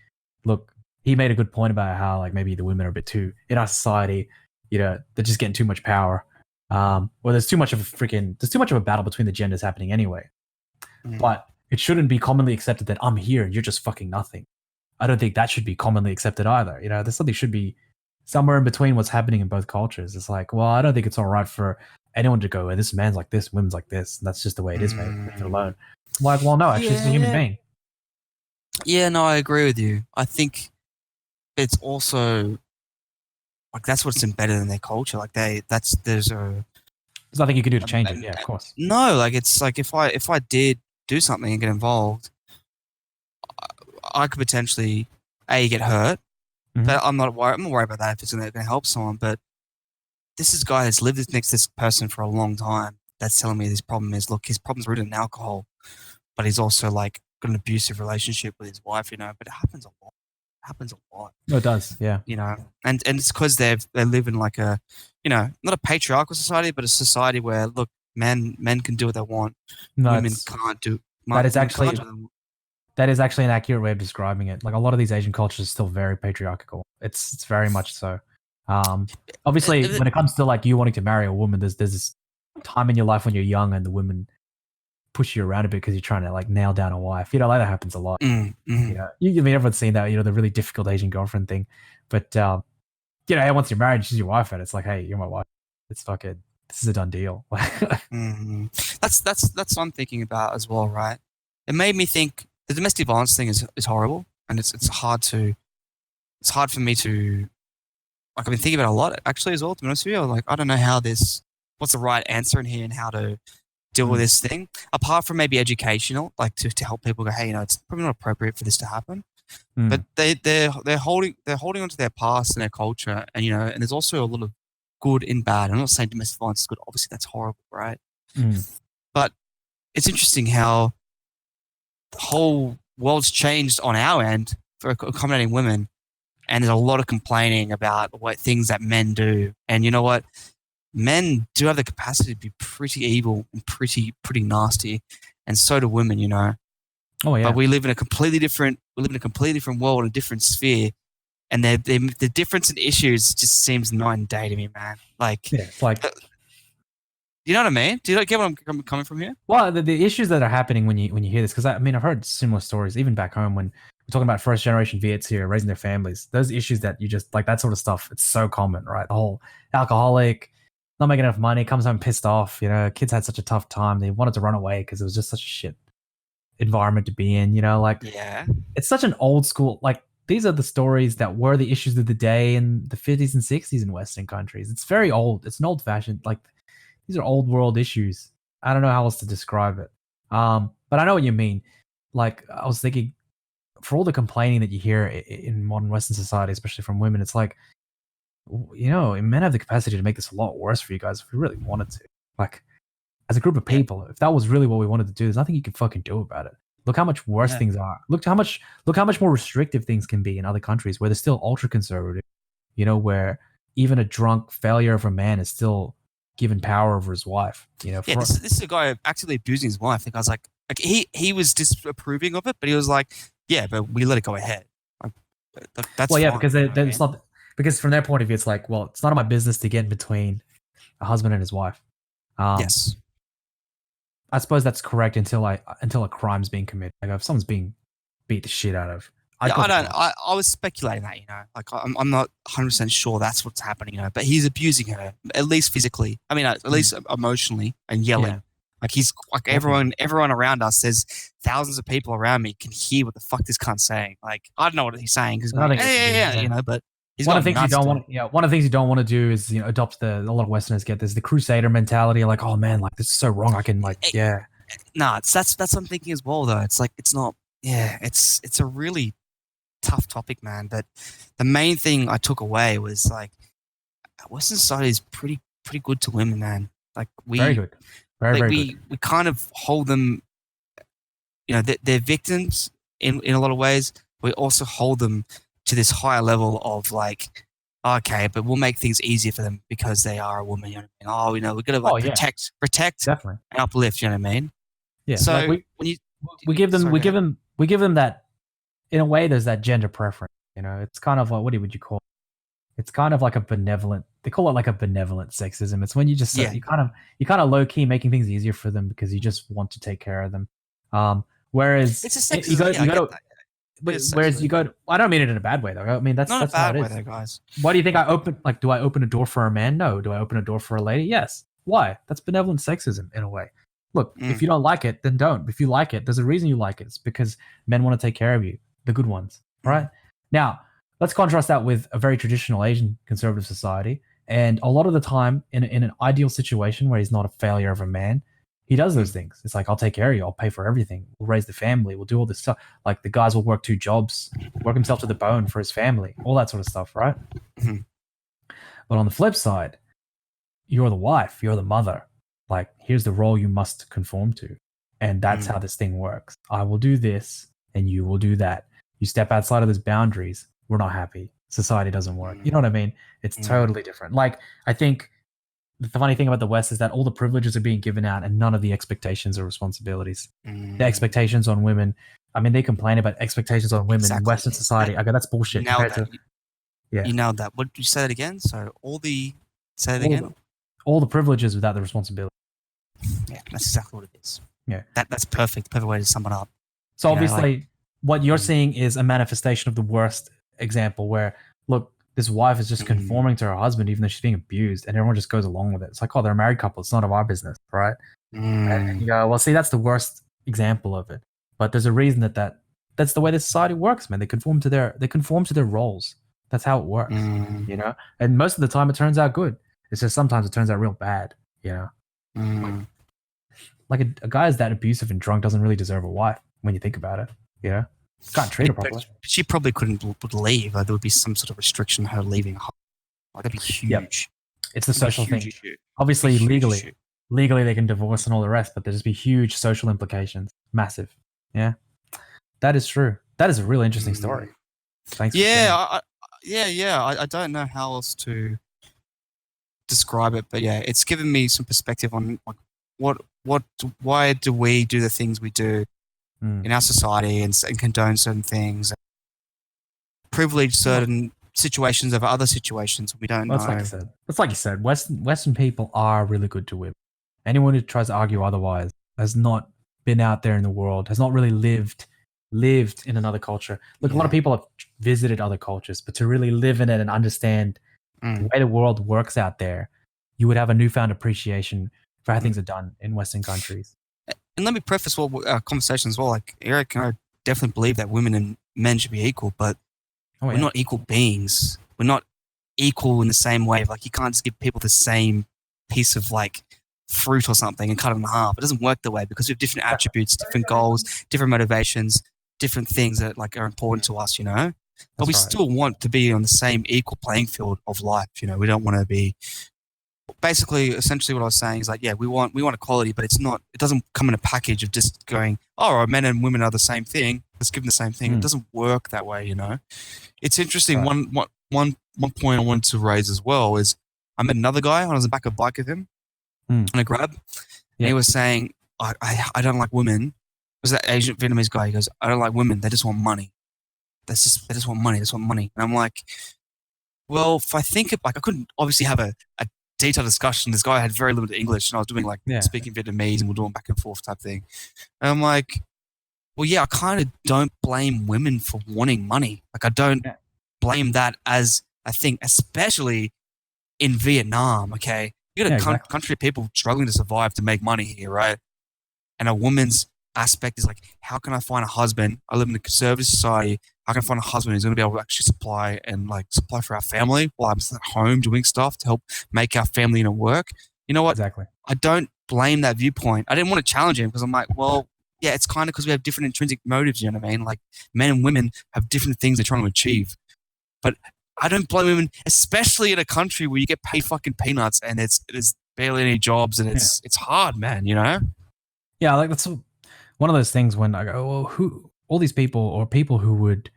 look, he made a good point about how like maybe the women are a bit too in our society, you know, they're just getting too much power. Or there's too much of a battle between the genders happening anyway. But it shouldn't be commonly accepted that I'm here and you're just fucking nothing. I don't think that should be commonly accepted either. You know, there's something should be somewhere in between what's happening in both cultures. It's like, well, I don't think it's all right for anyone to go, this man's like this, women's like this. And that's just the way it is, mate. Leave it alone. I'm like, well, no, actually, it's a human being. Yeah, no, I agree with you. I think it's also like that's what's embedded in their culture. Like there's nothing you can do to change it. Yeah, of course. No, like it's like if I did do something and get involved, I could potentially get hurt. But I'm not worried about that if it's going to help someone. But this is a guy that's lived next to this person for a long time that's telling me his problem is, look, his problem's rooted in alcohol, but he's also like got an abusive relationship with his wife, you know. But it happens a lot. No, it does, yeah. You know, and it's because they live in like a, you know, not a patriarchal society, but a society where, look, men can do what they want. No, women can't do. That is actually an accurate way of describing it. Like a lot of these Asian cultures are still very patriarchal. It's very much so. Obviously, when it comes to like you wanting to marry a woman, there's this time in your life when you're young and the women push you around a bit because you're trying to like nail down a wife. You know, like that happens a lot. You know, I mean, everyone's seen that. You know, the really difficult Asian girlfriend thing. But you know, once you're married, she's your wife, and it's like, hey, you're my wife. It's fucking. This is a done deal. That's what I'm thinking about as well, right? It made me think the domestic violence thing is horrible, and it's hard for me to, like, I've been thinking about it a lot actually as well, to be honest with you. Like, I don't know what's the right answer in here and how to deal with this thing, apart from maybe educational, like to help people go, hey, you know, it's probably not appropriate for this to happen. But they're holding onto their past and their culture, and you know, and there's also a lot of good and bad. I'm not saying domestic violence is good. Obviously, that's horrible, right? But it's interesting how the whole world's changed on our end for accommodating women, and there's a lot of complaining about what things that men do. And you know what? Men do have the capacity to be pretty evil and pretty nasty, and so do women, you know. Oh yeah. But we live in a completely different world, a different sphere, and the difference in issues just seems night and day to me, man. Like, yeah, it's like, you know what I mean? Do you get what I'm coming from here? Well, the issues that are happening when you hear this, because I mean, I've heard similar stories even back home when we're talking about first generation Viets here raising their families. Those issues that you just like, that sort of stuff, it's so common, right? The whole alcoholic, not making enough money, comes home pissed off. You know, kids had such a tough time. They wanted to run away because it was just such a shit environment to be in. You know, like, yeah, it's such an old school. Like, these are the stories that were the issues of the day in the 50s and 60s in Western countries. It's very old. It's an old fashioned, like, these are old world issues. I don't know how else to describe it. But I know what you mean. Like, I was thinking, for all the complaining that you hear in modern Western society, especially from women, it's like, you know, men have the capacity to make this a lot worse for you guys if we really wanted to. Like, as a group of people, if that was really what we wanted to do, there's nothing you can fucking do about it. Look how much worse things are. Look how much more restrictive things can be in other countries where they're still ultra conservative. You know, where even a drunk failure of a man is still given power over his wife. You know, this is a guy actively abusing his wife. I think I was like he was disapproving of it, but he was like, yeah, but we let it go ahead. Like, that's well, yeah, fine, because it's not, because from their point of view, it's like, well, it's none of my business to get in between a husband and his wife. Yes, I suppose that's correct until a crime's being committed. Like, if someone's being beat the shit out of. I was speculating that, you know, like I'm not 100% sure that's what's happening, you know, but he's abusing her, at least physically. I mean, at least emotionally, and yelling. Yeah. Like, he's like, everyone around us, there's thousands of people around me can hear what the fuck this cunt's saying. Like, I don't know what he's saying because you know, but he's one of the things you don't want. Yeah, one of the things you don't want to do is, you know, adopt a lot of Westerners get this, the crusader mentality. Like, oh man, like, this is so wrong. I can that's what I'm thinking as well, though. It's like, it's not. Yeah, it's a really tough topic, man. But the main thing I took away was, like, Western society is pretty good to women, man. Like, very good, very good. We kind of hold them, you know, they're victims in a lot of ways. We also hold them to this higher level of, like, okay, but we'll make things easier for them because they are a woman. You know what I mean? Oh, you know, we're gonna protect, definitely, and uplift. You know what I mean? Yeah. So like we give them that. In a way, there's that gender preference. You know, it's kind of like, what would you call it? It's kind of like a benevolent. They call it like a benevolent sexism. It's when you just you kind of low key making things easier for them because you just want to take care of them. Whereas it's a sexism. Whereas you go, I don't mean it in a bad way though. I mean that's not a bad way though, guys. Why do you think do I open a door for a man? No. Do I open a door for a lady? Yes. Why? That's benevolent sexism in a way. Look, if you don't like it, then don't. If you like it, there's a reason you like it. It's because men want to take care of you, the good ones, right? Now, let's contrast that with a very traditional Asian conservative society. And a lot of the time, in an ideal situation where he's not a failure of a man, he does those things. It's like, I'll take care of you. I'll pay for everything. We'll raise the family. We'll do all this stuff. Like the guys will work 2 jobs, work himself to the bone for his family, all that sort of stuff, right? Mm-hmm. But on the flip side, you're the wife, you're the mother. Like, here's the role you must conform to. And that's how this thing works. I will do this and you will do that. You step outside of those boundaries, we're not happy. Society doesn't work. You know what I mean? It's totally different. Like, I think the funny thing about the West is that all the privileges are being given out and none of the expectations or responsibilities. The expectations on women, I mean, they complain about expectations on women in Western society. I go, that's bullshit. You nailed that. What did you say that again? So say that again? All the privileges without the responsibility. Yeah, that's exactly what it is. Yeah. That's perfect. Perfect way to sum it up. So obviously, what you're seeing is a manifestation of the worst example where, look, this wife is just conforming to her husband even though she's being abused, and everyone just goes along with it. It's like, oh, they're a married couple. It's none of our business, right? And you go, well, see, that's the worst example of it. But there's a reason that's the way the society works, man. They conform to their roles. That's how it works, you know? And most of the time it turns out good. It's just sometimes it turns out real bad, you know? Like a guy is that abusive and drunk doesn't really deserve a wife when you think about it, you know? Can't treat her properly. She probably would leave. There would be some sort of restriction on her leaving. Like, that'd be huge. Yep. It's the social thing. Obviously, legally they can divorce and all the rest, but there'd just be huge social implications. Massive. Yeah. That is true. That is a really interesting story. Thanks. Yeah. I don't know how else to describe it, but yeah, it's given me some perspective on like why do we do the things we do in our society and condone certain things, privilege certain situations over other situations we don't know. It's like you said, Western people are really good to women. Anyone who tries to argue otherwise has not been out there in the world, has not really lived in another culture. Look, a lot of people have visited other cultures, but to really live in it and understand the way the world works out there, you would have a newfound appreciation for how things are done in Western countries. And let me preface our conversation as well. Like, Eric and I definitely believe that women and men should be equal, but we're not equal beings. We're not equal in the same way. Like, you can't just give people the same piece of like fruit or something and cut them in half. It doesn't work that way because we have different attributes, different goals, different motivations, different things that like are important to us, you know. But we still want to be on the same equal playing field of life. You know, we don't want to be. Basically, essentially, what I was saying is like, yeah, we want equality, but it's not. It doesn't come in a package of just going, oh, men and women are the same thing. Let's give them the same thing. It doesn't work that way, you know. It's interesting. One point I wanted to raise as well is I met another guy. I was on the back of a bike with him on a grab. And he was saying, I don't like women. It was that Asian Vietnamese guy. He goes, I don't like women. They just want money. They just want money. They just want money. And I'm like, well, if I think it, like, I couldn't obviously have a detailed discussion. This guy had very limited English, and I was doing like speaking Vietnamese, and we're doing back and forth type thing. And I'm like, well, yeah, I kind of don't blame women for wanting money. Like, I don't blame that as a thing, especially in Vietnam. Okay, you got a country of people struggling to survive to make money here, right? And a woman's aspect is like, how can I find a husband? I live in a conservative society. How can I find a husband who's going to be able to actually supply for our family while I'm at home doing stuff to help make our family work? You know what? Exactly. I don't blame that viewpoint. I didn't want to challenge him because I'm like, well, yeah, it's kind of because we have different intrinsic motives. You know what I mean? Like, men and women have different things they're trying to achieve. But I don't blame women, especially in a country where you get paid fucking peanuts and there's barely any jobs and it's hard, man. You know? Yeah, like that's one of those things when I go, well, who all these people or people who would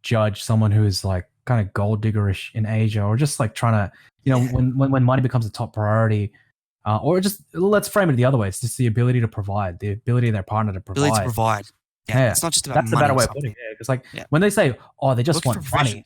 judge someone who is like kind of gold diggerish in Asia or just like trying to, you know, when money becomes a top priority, or just let's frame it the other way. It's just the ability to provide, the ability of their partner to provide. Ability to provide. Yeah, it's not just about that's money. That's the better way of putting it. Because like when they say, oh, they just want money.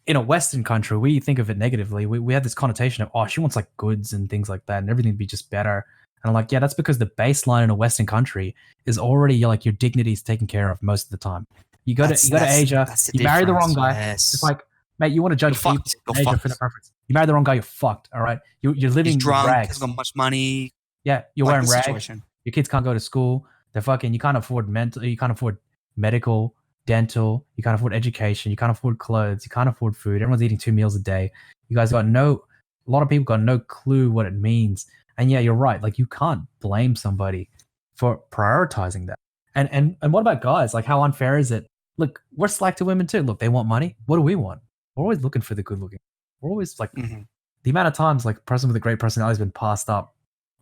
In a Western country, we think of it negatively. We have this connotation of, oh, she wants like goods and things like that and everything to be just better. And I'm like, yeah, that's because the baseline in a Western country is already like your dignity is taken care of most of the time. You go to Asia, you marry the wrong guy. It's like, mate, you want to judge people in Asia for their preference. You marry the wrong guy, you're fucked. All right, you're living drunk. Rags. He's got much money. Yeah, you're wearing rags. Your kids can't go to school. They're fucking. You can't afford you can't afford medical dental, you can't afford education, you can't afford clothes, you can't afford food. Everyone's eating 2 meals a day. You guys got a lot of people got no clue what it means. And yeah, you're right. Like, you can't blame somebody for prioritizing that. And what about guys? Like, how unfair is it? Look, we're slack to women too. Look, they want money. What do we want? We're always looking for the good looking. We're always like, the amount of times like a person with a great personality has been passed up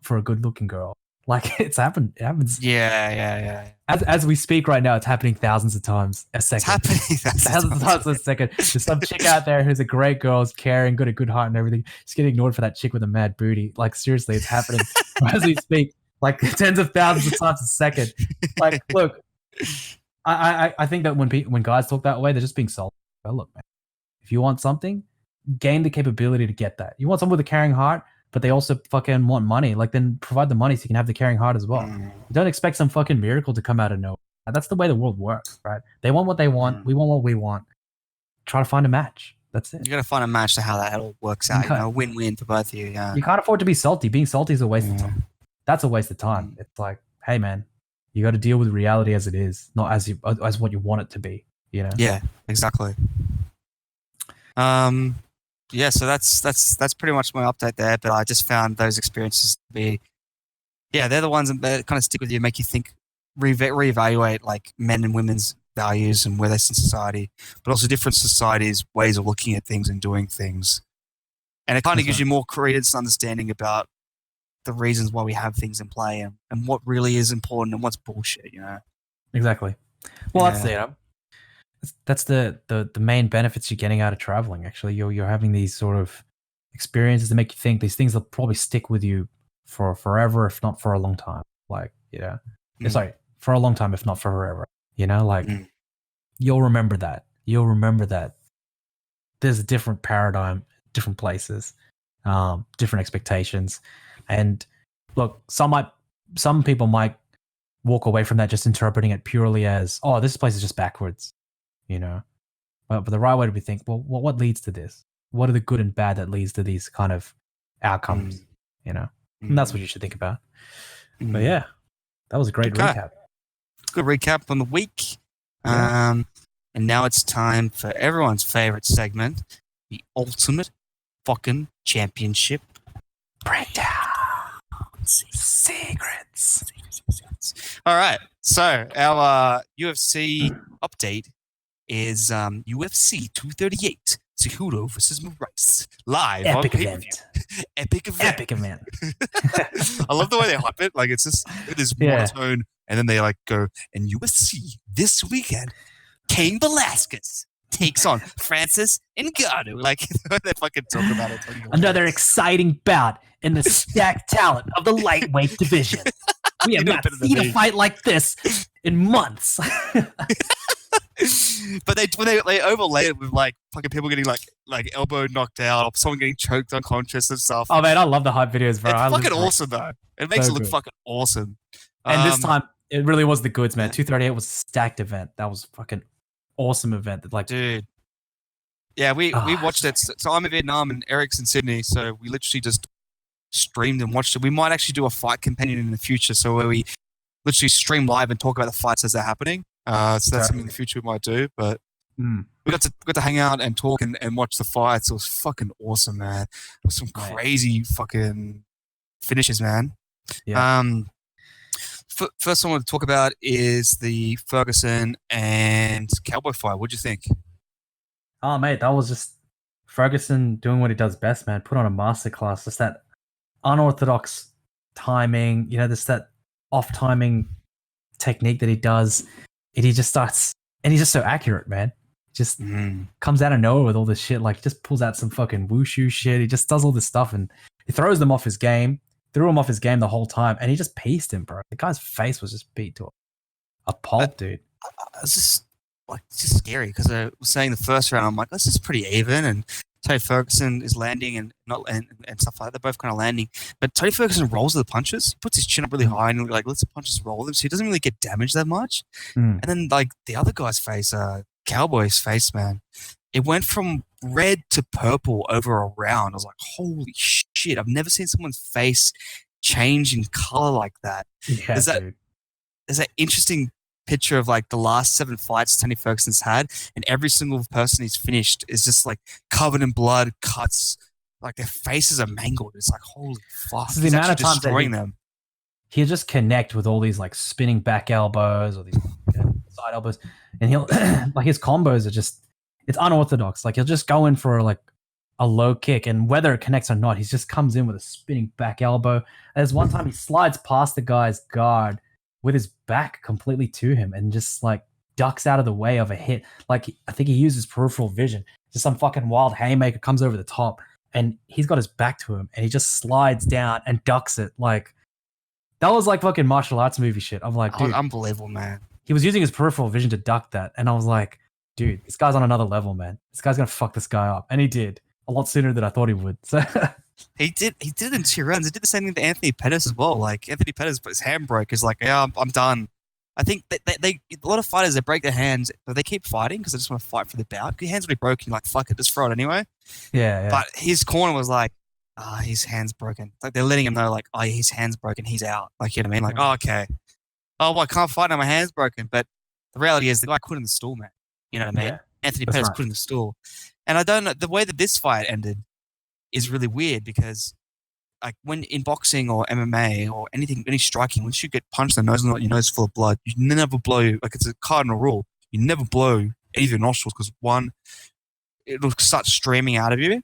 for a good looking girl. Like, it's happened. It happens. Yeah. As we speak right now, it's happening thousands of times a second. It's happening thousands of times a second. There's some chick out there who's a great girl, is caring, got a good heart and everything. She's getting ignored for that chick with a mad booty. Like, seriously, it's happening as we speak. Like, tens of thousands of times a second. Like, look, I think that when guys talk that way, they're just being salty. Well, look, man, if you want something, gain the capability to get that. You want someone with a caring heart, but they also fucking want money. Like, then provide the money so you can have the caring heart as well. You don't expect some fucking miracle to come out of nowhere. That's the way the world works, right? They want what they want. We want what we want. Try to find a match. That's it. You got to find a match to how that all works out. Win-win for both of you. Yeah. You can't afford to be salty. Being salty is a waste of time. That's a waste of time. It's like, hey, man, you got to deal with reality as it is, not as what you want it to be. You know? Yeah, exactly. Yeah, so that's pretty much my update there. But I just found those experiences to be, they're the ones that kind of stick with you, make you think, reevaluate like men and women's values and where they sit in society, but also different societies' ways of looking at things and doing things. And it kind of gives you more credence and understanding about the reasons why we have things in play and what really is important and what's bullshit, you know? Exactly. Well, that's the main benefits you're getting out of traveling. Actually, you're having these sort of experiences that make you think. These things will probably stick with you for forever, if not for a long time. Like, sorry, for a long time, if not for forever. You know, like you'll remember that. You'll remember that there's a different paradigm, different places, different expectations, and look, some people might walk away from that just interpreting it purely as, oh, this place is just backwards. You know, but the right way to be think, well, what leads to this? What are the good and bad that leads to these kind of outcomes? You know, and that's what you should think about. But yeah, that was a great recap. Good recap on the week. And now it's time for everyone's favorite segment, the ultimate fucking championship breakdown. Secrets. All right, so our UFC update is UFC 238, Cejudo versus Moraes, live on pay-per-view. Epic event. I love the way they hype it. Like, it's just, it is monotone, and then they like go, and UFC this weekend, Cain Velasquez takes on Francis Ngannou. Like, they fucking talk about it. Another exciting bout in the stacked talent of the lightweight division. We have not seen a fight like this in months. But when they overlay it with like fucking people getting like elbow knocked out or someone getting choked unconscious and stuff. Oh man, I love the hype videos, bro. It's fucking awesome though. It makes it look fucking awesome. And this time it really was the goods, man. 238 was a stacked event. That was a fucking awesome event. That, like, dude. Yeah, we watched it. So I'm in Vietnam and Eric's in Sydney, so we literally just streamed and watched it. We might actually do a fight companion in the future, so where we literally stream live and talk about the fights as they're happening. So that's something in the future we might do. But we got to hang out and talk and watch the fights. It was fucking awesome, man. It was some crazy fucking finishes, man. Yeah. First one I want to talk about is the Ferguson and Cowboy fight. What'd you think? Oh, mate, that was just Ferguson doing what he does best, man. Put on a masterclass. Just that unorthodox timing, just that off-timing technique that he does. And he just starts, and he's just so accurate, man. Just comes out of nowhere with all this shit. Like, he just pulls out some fucking wushu shit. He just does all this stuff, and he throws them off his game. Threw him off his game the whole time, and he just pieced him, bro. The guy's face was just beat to a pulp, dude. It's just scary because I was saying the first round, I'm like, this is pretty even, and Tony Ferguson is landing and stuff like that. They're both kind of landing, but Tony Ferguson rolls the punches. He puts his chin up really high and like lets the punches roll them, so he doesn't really get damaged that much. And then like the other guy's face, Cowboy's face, man, it went from red to purple over a round. I was like, holy shit, I've never seen someone's face change in color like that. Yeah, there's that interesting picture of like the last 7 fights Tony Ferguson's had, and every single person he's finished is just like covered in blood, cuts, like their faces are mangled. It's like, holy fuck. This is the amount of times destroying them. He'll just connect with all these like spinning back elbows or these side elbows, and he'll like his combos are just, it's unorthodox. Like he'll just go in for like a low kick, and whether it connects or not, he just comes in with a spinning back elbow. There's one time he slides past the guy's guard with his back completely to him and just like ducks out of the way of a hit. Like I think he uses peripheral vision. Just some fucking wild haymaker comes over the top, and he's got his back to him, and he just slides down and ducks it. Like that was like fucking martial arts movie shit. I'm like, dude, unbelievable, man. He was using his peripheral vision to duck that, and I was like, dude, this guy's on another level, man. This guy's gonna fuck this guy up, and he did a lot sooner than I thought he would. So he did it in 2 rounds. He did the same thing to Anthony Pettis as well. Like Anthony Pettis, but his hand broke. He's like, yeah, I'm done. I think they a lot of fighters, they break their hands, but they keep fighting because they just want to fight for the bout. Your hand's already broken. You're like, fuck it, just throw it anyway. Yeah. But his corner was like, his hand's broken. Like they're letting him know, like, oh, his hand's broken. He's out. Like, you know what I mean? Like, oh, okay. Oh, well, I can't fight now. My hand's broken. But the reality is the guy quit in the stool, man. You know what I mean? Yeah, Anthony Pettis quit in the stool. And I don't know, the way that this fight ended is really weird because like when in boxing or MMA or anything, any striking, once you get punched in the nose and your nose full of blood, you never blow, like it's a cardinal rule. You never blow any of your nostrils because one, it'll start streaming out of you.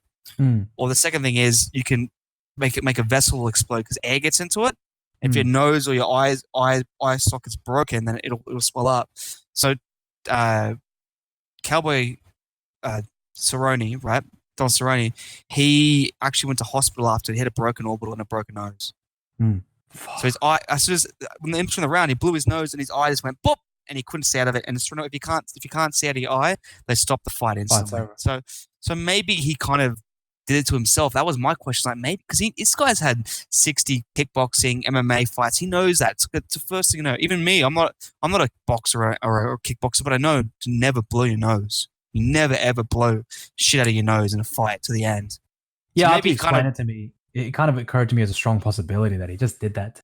Or the second thing is you can make a vessel explode because air gets into it. If your nose or your eye socket's broken, then it'll swell up. So, Cowboy Cerrone, right? Don Cerrone, he actually went to hospital after he had a broken orbital and a broken nose. So his eye, as soon as when they entered the round, he blew his nose and his eye just went boop, and he couldn't see out of it. And it's, if you can't see out of your eye, they stop the fight instantly. So maybe he kind of did it to himself. That was my question. Like maybe because this guy's had 60 kickboxing, MMA fights. He knows that. It's the first thing you know. Even me, I'm not a boxer or a kickboxer, but I know to never blow your nose. You never ever blow shit out of your nose in a fight to the end. Yeah, so maybe explain it to me. It kind of occurred to me as a strong possibility that he just did that to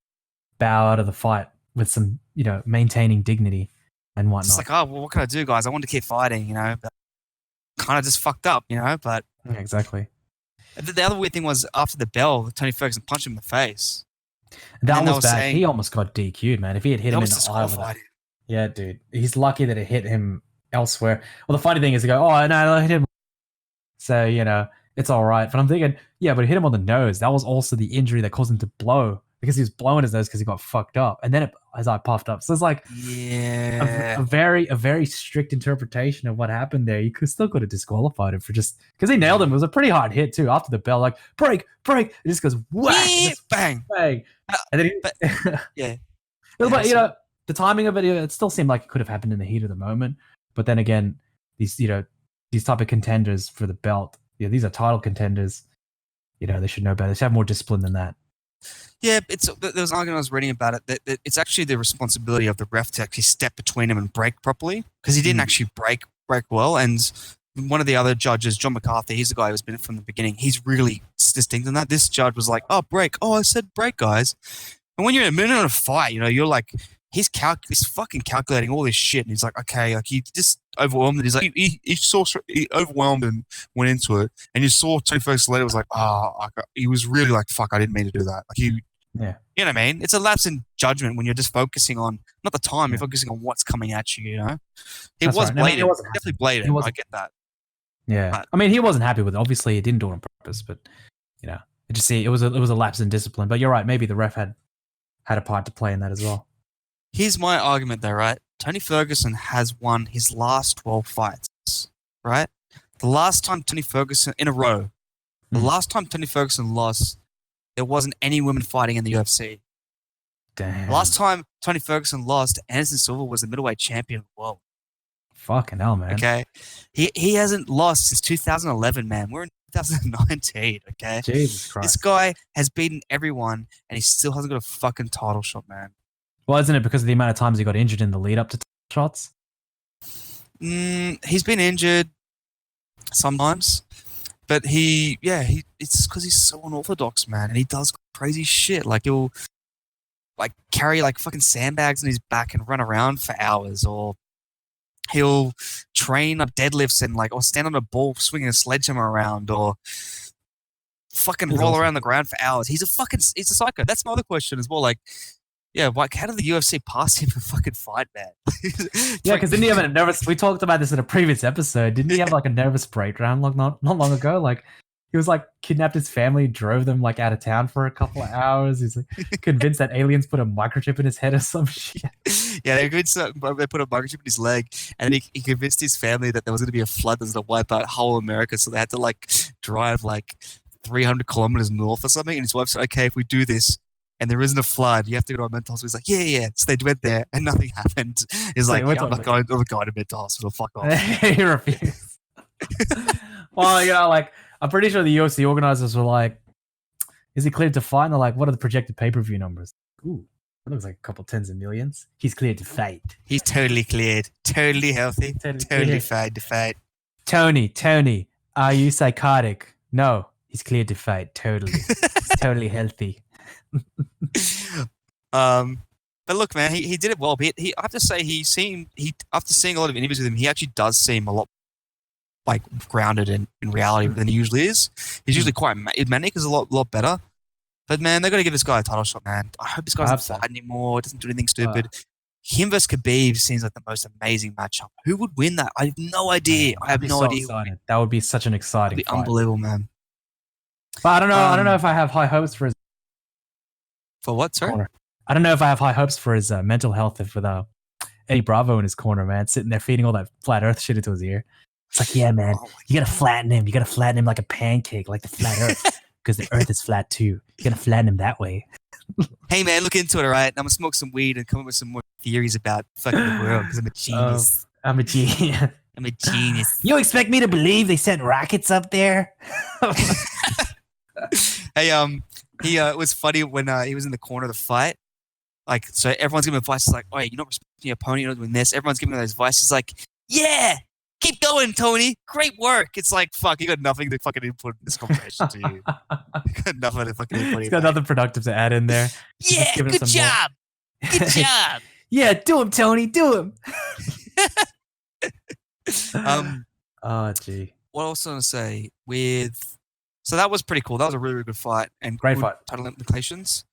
bow out of the fight with some, maintaining dignity and whatnot. It's like, oh, well, what can I do, guys? I want to keep fighting, but kind of just fucked up, But yeah, exactly. The other weird thing was after the bell, Tony Ferguson punched him in the face. That was bad. He almost got DQ'd, man. If he had hit him in the eye with that. Yeah, dude. He's lucky that it hit him elsewhere. Well, the funny thing is they go, oh, no, I hit him. So, it's all right. But I'm thinking, yeah, but it hit him on the nose. That was also the injury that caused him to blow because he was blowing his nose because he got fucked up. And then his eye puffed up. So it's like a very strict interpretation of what happened there. You still could have disqualified him for just because he nailed him. It was a pretty hard hit too. After the bell, like break. It just goes whack, just bang. And then but the timing of it still seemed like it could have happened in the heat of the moment. But then again, these type of contenders for the belt, these are title contenders. They should know better. They should have more discipline than that. Yeah, there was an argument I was reading about it that it's actually the responsibility of the ref to actually step between him and break properly because he didn't actually break well. And one of the other judges, John McCarthy, he's the guy who's been from the beginning. He's really distinct in that. This judge was like, "Oh, break! Oh, I said break, guys." And when you're in a minute of a fight, you're like, he's fucking calculating all this shit, and he's like, okay, like he just overwhelmed it. He's like, he overwhelmed and went into it, and you saw Tony Ferguson later was like, he was really like, fuck, I didn't mean to do that. Like you know what I mean? It's a lapse in judgment when you're just focusing on not the time, you're focusing on what's coming at you. It was blatant. I mean, definitely blatant. I get that. Yeah, but, I mean, he wasn't happy with it. Obviously, he didn't do it on purpose, but it was a lapse in discipline. But you're right. Maybe the ref had a part to play in that as well. Here's my argument though, right? Tony Ferguson has won his last 12 fights, right? The last time Tony Ferguson, in a row, the last time Tony Ferguson lost, there wasn't any women fighting in the UFC. Damn. The last time Tony Ferguson lost, Anderson Silva was the middleweight champion of the world. Fucking hell, man. Okay? He hasn't lost since 2011, man. We're in 2019, okay? Jesus Christ. This guy has beaten everyone, and he still hasn't got a fucking title shot, man. Well, isn't it because of the amount of times he got injured in the lead up to shots? He's been injured sometimes, but it's because he's so unorthodox, man, and he does crazy shit. Like like carry like fucking sandbags on his back and run around for hours, or he'll train up deadlifts and like, or stand on a ball swinging a sledgehammer around, or fucking roll around the ground for hours. He's a psycho. That's my other question as well. Like, yeah, like how did the UFC pass him a fucking fight, man? Yeah, because didn't he have a nervous? We talked about this in a previous episode. Didn't he have like a nervous breakdown not long ago? Like he was like kidnapped his family, drove them like out of town for a couple of hours. He's like convinced that aliens put a microchip in his head or some shit. Yeah, they put a microchip in his leg, and he convinced his family that there was going to be a flood that's going to wipe out whole America. So they had to like drive like 300 kilometers north or something. And his wife said, "Okay, if we do this and there isn't a flood, you have to go to a mental hospital." He's like, yeah. So they went there and nothing happened. He's like, I'm not going to mental hospital. Fuck off. He refused. Well, you know, like, I'm pretty sure the UFC organizers were like, is he cleared to fight? And they're like, what are the projected pay-per-view numbers? Ooh, that looks like a couple tens of millions. He's cleared to fight. He's totally cleared. Totally healthy. Totally fine to fight. Tony, are you psychotic? No, he's cleared to fight. Totally. He's totally healthy. But look, man, he did it well. I have to say, after seeing a lot of interviews with him, he actually does seem a lot like grounded in reality than he usually is. He's usually quite manic, is a lot better. But man, they got to give this guy a title shot, man. I hope this guy doesn't fight anymore. Doesn't do anything stupid. Him versus Khabib seems like the most amazing matchup. Who would win that? I have no idea. I have no idea. Excited. That would be such an exciting fight. Unbelievable, man. But I don't know. I don't know if I have high hopes for his. For what, sorry? Corner. I don't know if I have high hopes for his mental health with Eddie Bravo in his corner, man, sitting there feeding all that flat Earth shit into his ear. It's like, yeah, man, you gotta flatten him. You gotta flatten him like a pancake, like the flat Earth, because the Earth is flat too. You gotta flatten him that way. Hey, man, look into it, all right? I'm gonna smoke some weed and come up with some more theories about fucking the world because I'm a genius. I'm a genius. I'm a genius. You expect me to believe they sent rockets up there? Hey, it was funny when he was in the corner of the fight. Like, so everyone's giving advice. It's like, oh, you're not respecting your opponent. You're not doing this. Everyone's giving those advice. He's like, yeah, keep going, Tony. Great work. It's like, fuck, you got nothing to fucking input in this conversation to you. You got nothing to fucking input. He's got nothing productive to add in there. Yeah, good job. Good job. Yeah, do him, Tony. Do him. Oh, gee. What else was I going to say? So that was pretty cool. That was a really, really good fight. And great fight. Title implications.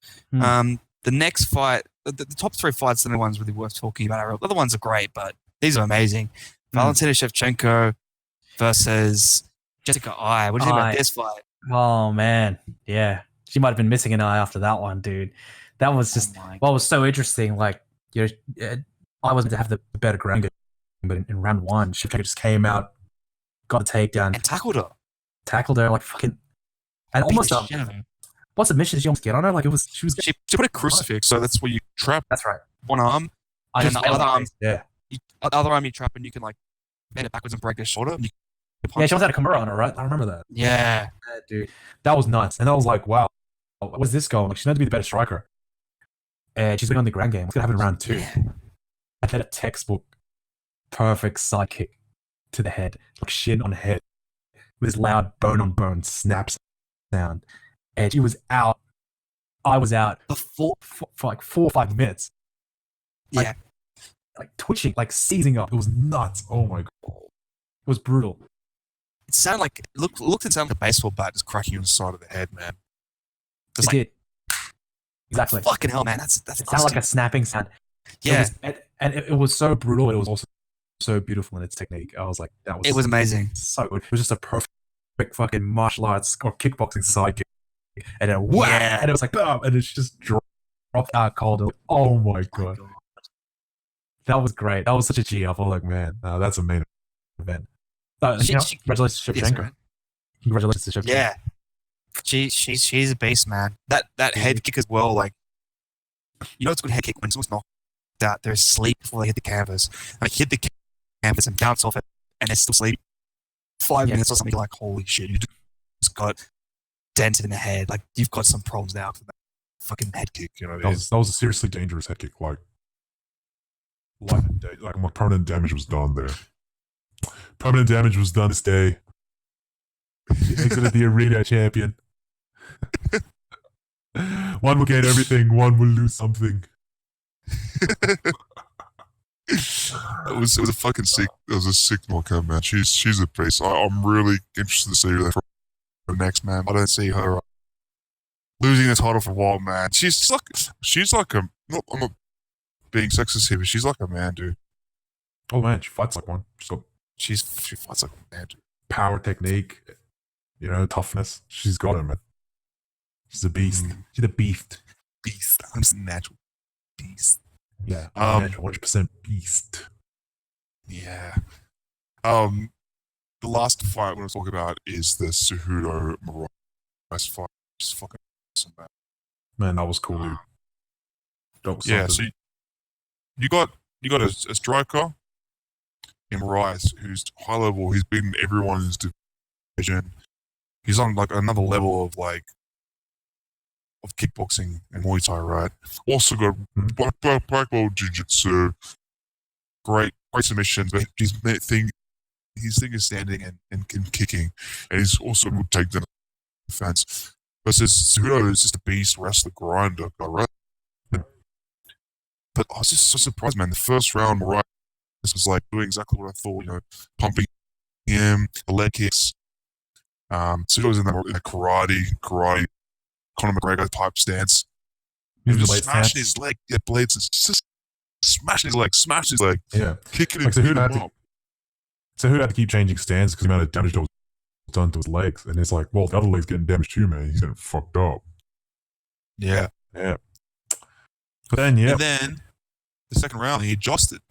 The next fight, the top three fights are the ones really worth talking about. The other ones are great, but these are amazing. Valentina Shevchenko versus Jessica Ai. What do you think about this fight? Oh, man. Yeah. She might have been missing an eye after that one, dude. That was just what was so interesting. Like, you know, I was meant to have the better ground game, but in round one, Shevchenko just came out, got the takedown. And tackled her like fucking. And almost what submission did she almost get on her? Like she put a crucifix, so that's where you trap. That's right. One arm, and the other arm. Yeah. The other arm you trap, and you can like bend it backwards and break her shoulder. And yeah, she almost had a Kimura on her, right? I remember that. Yeah, dude, that was nuts. And I was like, wow, where's this going? Like, she's meant to be the better striker, and she's been on the ground game. What's gonna happen in round two? I had a textbook, perfect side kick to the head, like shin on head, with this loud bone on bone snaps sound. And she was out. I was out for like 4 or 5 minutes. Yeah. Like twitching, like seizing up. It was nuts. Oh my God. It was brutal. It sounded like, it looked and sounded like a baseball bat just cracking you on the side of the head, man. It did. Exactly. Fucking hell, man. That's it sounded like a snapping sound. Yeah. It was so brutal. It was also so beautiful in its technique. I was like, it was amazing. So good. It was just a perfect fucking martial arts or kickboxing sidekick. And then whack, and it was like, boom, and it just dropped out cold. Oh my God. That was great. That was such a G up. I was like, man, that's a main event. Congratulations to Shevchenko. Congratulations to Shevchenko. Yeah. She's a beast, man. That head kick as well, like, you know it's a good head kick when someone's knocked out, they're asleep before they hit the canvas. Like, hit the canvas and bounce off it, and they're still asleep. 5 minutes or something, like, holy shit, you just got dented in the head. Like, you've got some problems now for that fucking head kick. You know, that was a seriously dangerous head kick. Like my permanent damage was done there. Permanent damage was done this day. She exited the arena champion. One will gain everything, one will lose something. It was a fucking sick. It was a sick knockout, man. She's a beast. I'm really interested to see her for next, man. I don't see her losing the title for a while, man. She's like a. I'm not being sexist here, but she's like a man, dude. Oh man, she fights like one. She fights like a man, dude. Power, technique, toughness. She's got it, man. She's a beast. She's a beast. Beast. I'm just a natural beast. Yeah. 100% beast. Yeah. The last fight I want to talk about is the Cejudo Moraes fight. Just fucking awesome, man. Man, that was cool, dude. That was Yeah, so something. you got a striker in Moraes who's high level. He's beaten everyone in his division. He's on like another level of kickboxing and Muay Thai, right? Also got black belt jiu-jitsu, great submissions, but his thing is standing and kicking, and he's also a good takedown defense. Versus Cejudo is just a beast, wrestler, grinder guy, right? But I was just so surprised, man. The first round, Moraes was like doing exactly what I thought, pumping him, the leg kicks. Cejudo was in the karate, Conor McGregor type stance. He was just smashing his leg. Yeah, blades. Just smashing his leg. Yeah. Kicking Like, him Cejudo had to keep changing stance because the amount of damage that was done to his legs. And it's like, well, the other leg's getting damaged too, man. He's getting fucked up. Yeah. Yeah. But then, And then, the second round, he adjusted.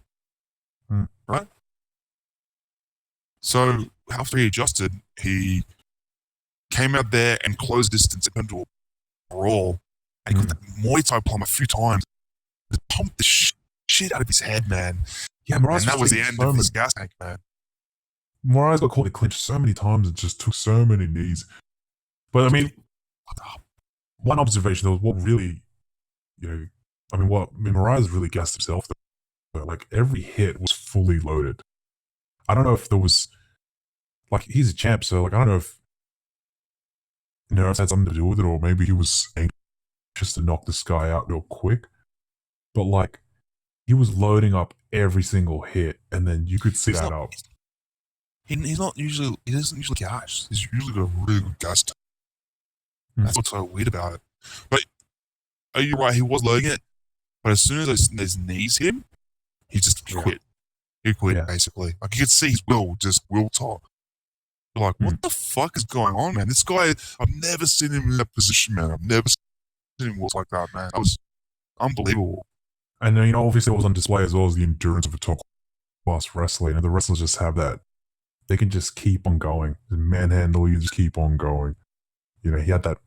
Right? So, after he adjusted, he came out there and closed distance into a brawl. And he got that Muay Thai plum a few times. Just pumped the shit out of his head, man. Yeah, Moraes And that was the end of his gas tank, man. Moraes got caught in clinch so many times and just took so many knees. But I mean, one observation though, what really, Moraes really gassed himself though. Like every hit was fully loaded. I don't know if there was, like, he's a champ, so like I don't know if nerves had something to do with it, or maybe he was anxious to knock this guy out real quick. But like, he was loading up every single hit, and then you could see that up. He doesn't usually gas. He's usually got a really good gas tank. That's what's so weird about it. But are you right? He was loading it, but as soon as those knees hit him, he just quit. He quit, basically. Like, you could see his will top. You're like, what the fuck is going on, man? This guy, I've never seen him in that position, man. I've never seen him walk like that, man. That was unbelievable. And obviously it was on display as well as the endurance of a top class wrestler. The wrestlers just have that. They can just keep on going. Manhandle you, just keep on going. He had that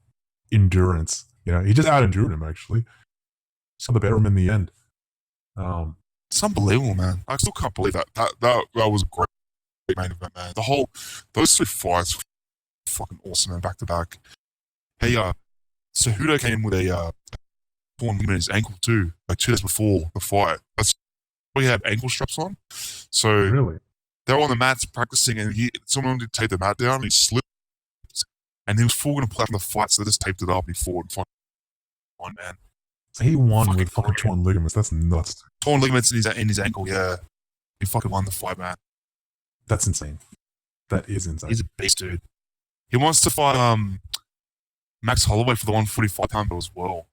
endurance. He just out-endured him, actually. So the better him in the end. It's unbelievable, man. I still can't believe that. That was a great main event, man. Those two fights were fucking awesome, man, back to back. Hey, Cejudo came in with a torn ligament in his ankle too, like 2 days before the fight. That's why he had ankle straps on. So really, they were on the mats practicing, and someone did take the mat down, and he slipped, and he was full going to play from the fight, so they just taped it up and he fought and fucking won, man. He won with fucking torn ligaments. That's nuts. Torn ligaments in his ankle, yeah. He fucking won the fight, man. That's insane. That is insane. He's a beast, dude. He wants to fight Max Holloway for the 145-pound belt as well.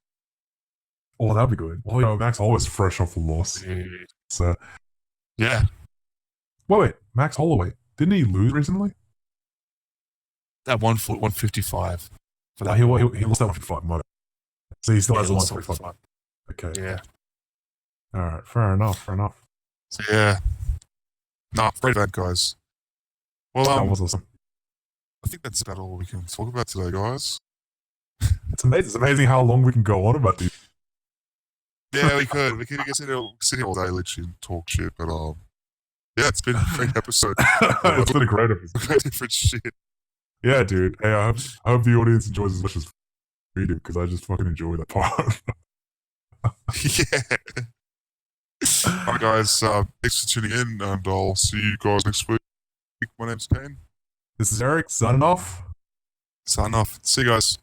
Oh, that'd be good. Well, Max Holloway's fresh off a loss. Dude. So, yeah. Wait, Max Holloway, didn't he lose recently? That 155. For that, he lost that 155. So he still has a 145. Okay. Yeah. All right. Fair enough. So yeah. Nah, great event, guys. Well, that was awesome. I think that's about all we can talk about today, guys. It's amazing. It's amazing how long we can go on about these. Yeah, we could. We could sit here all day, literally, and talk shit. But yeah, it's been a great episode. It's been a great episode. Great different shit. Yeah, dude. Hey, I hope the audience enjoys as much as we do, because I just fucking enjoy that part. Yeah. All right, guys. Thanks for tuning in, and I'll see you guys next week. My name's Kane. This is Eric, signing off. Sign off. See you guys.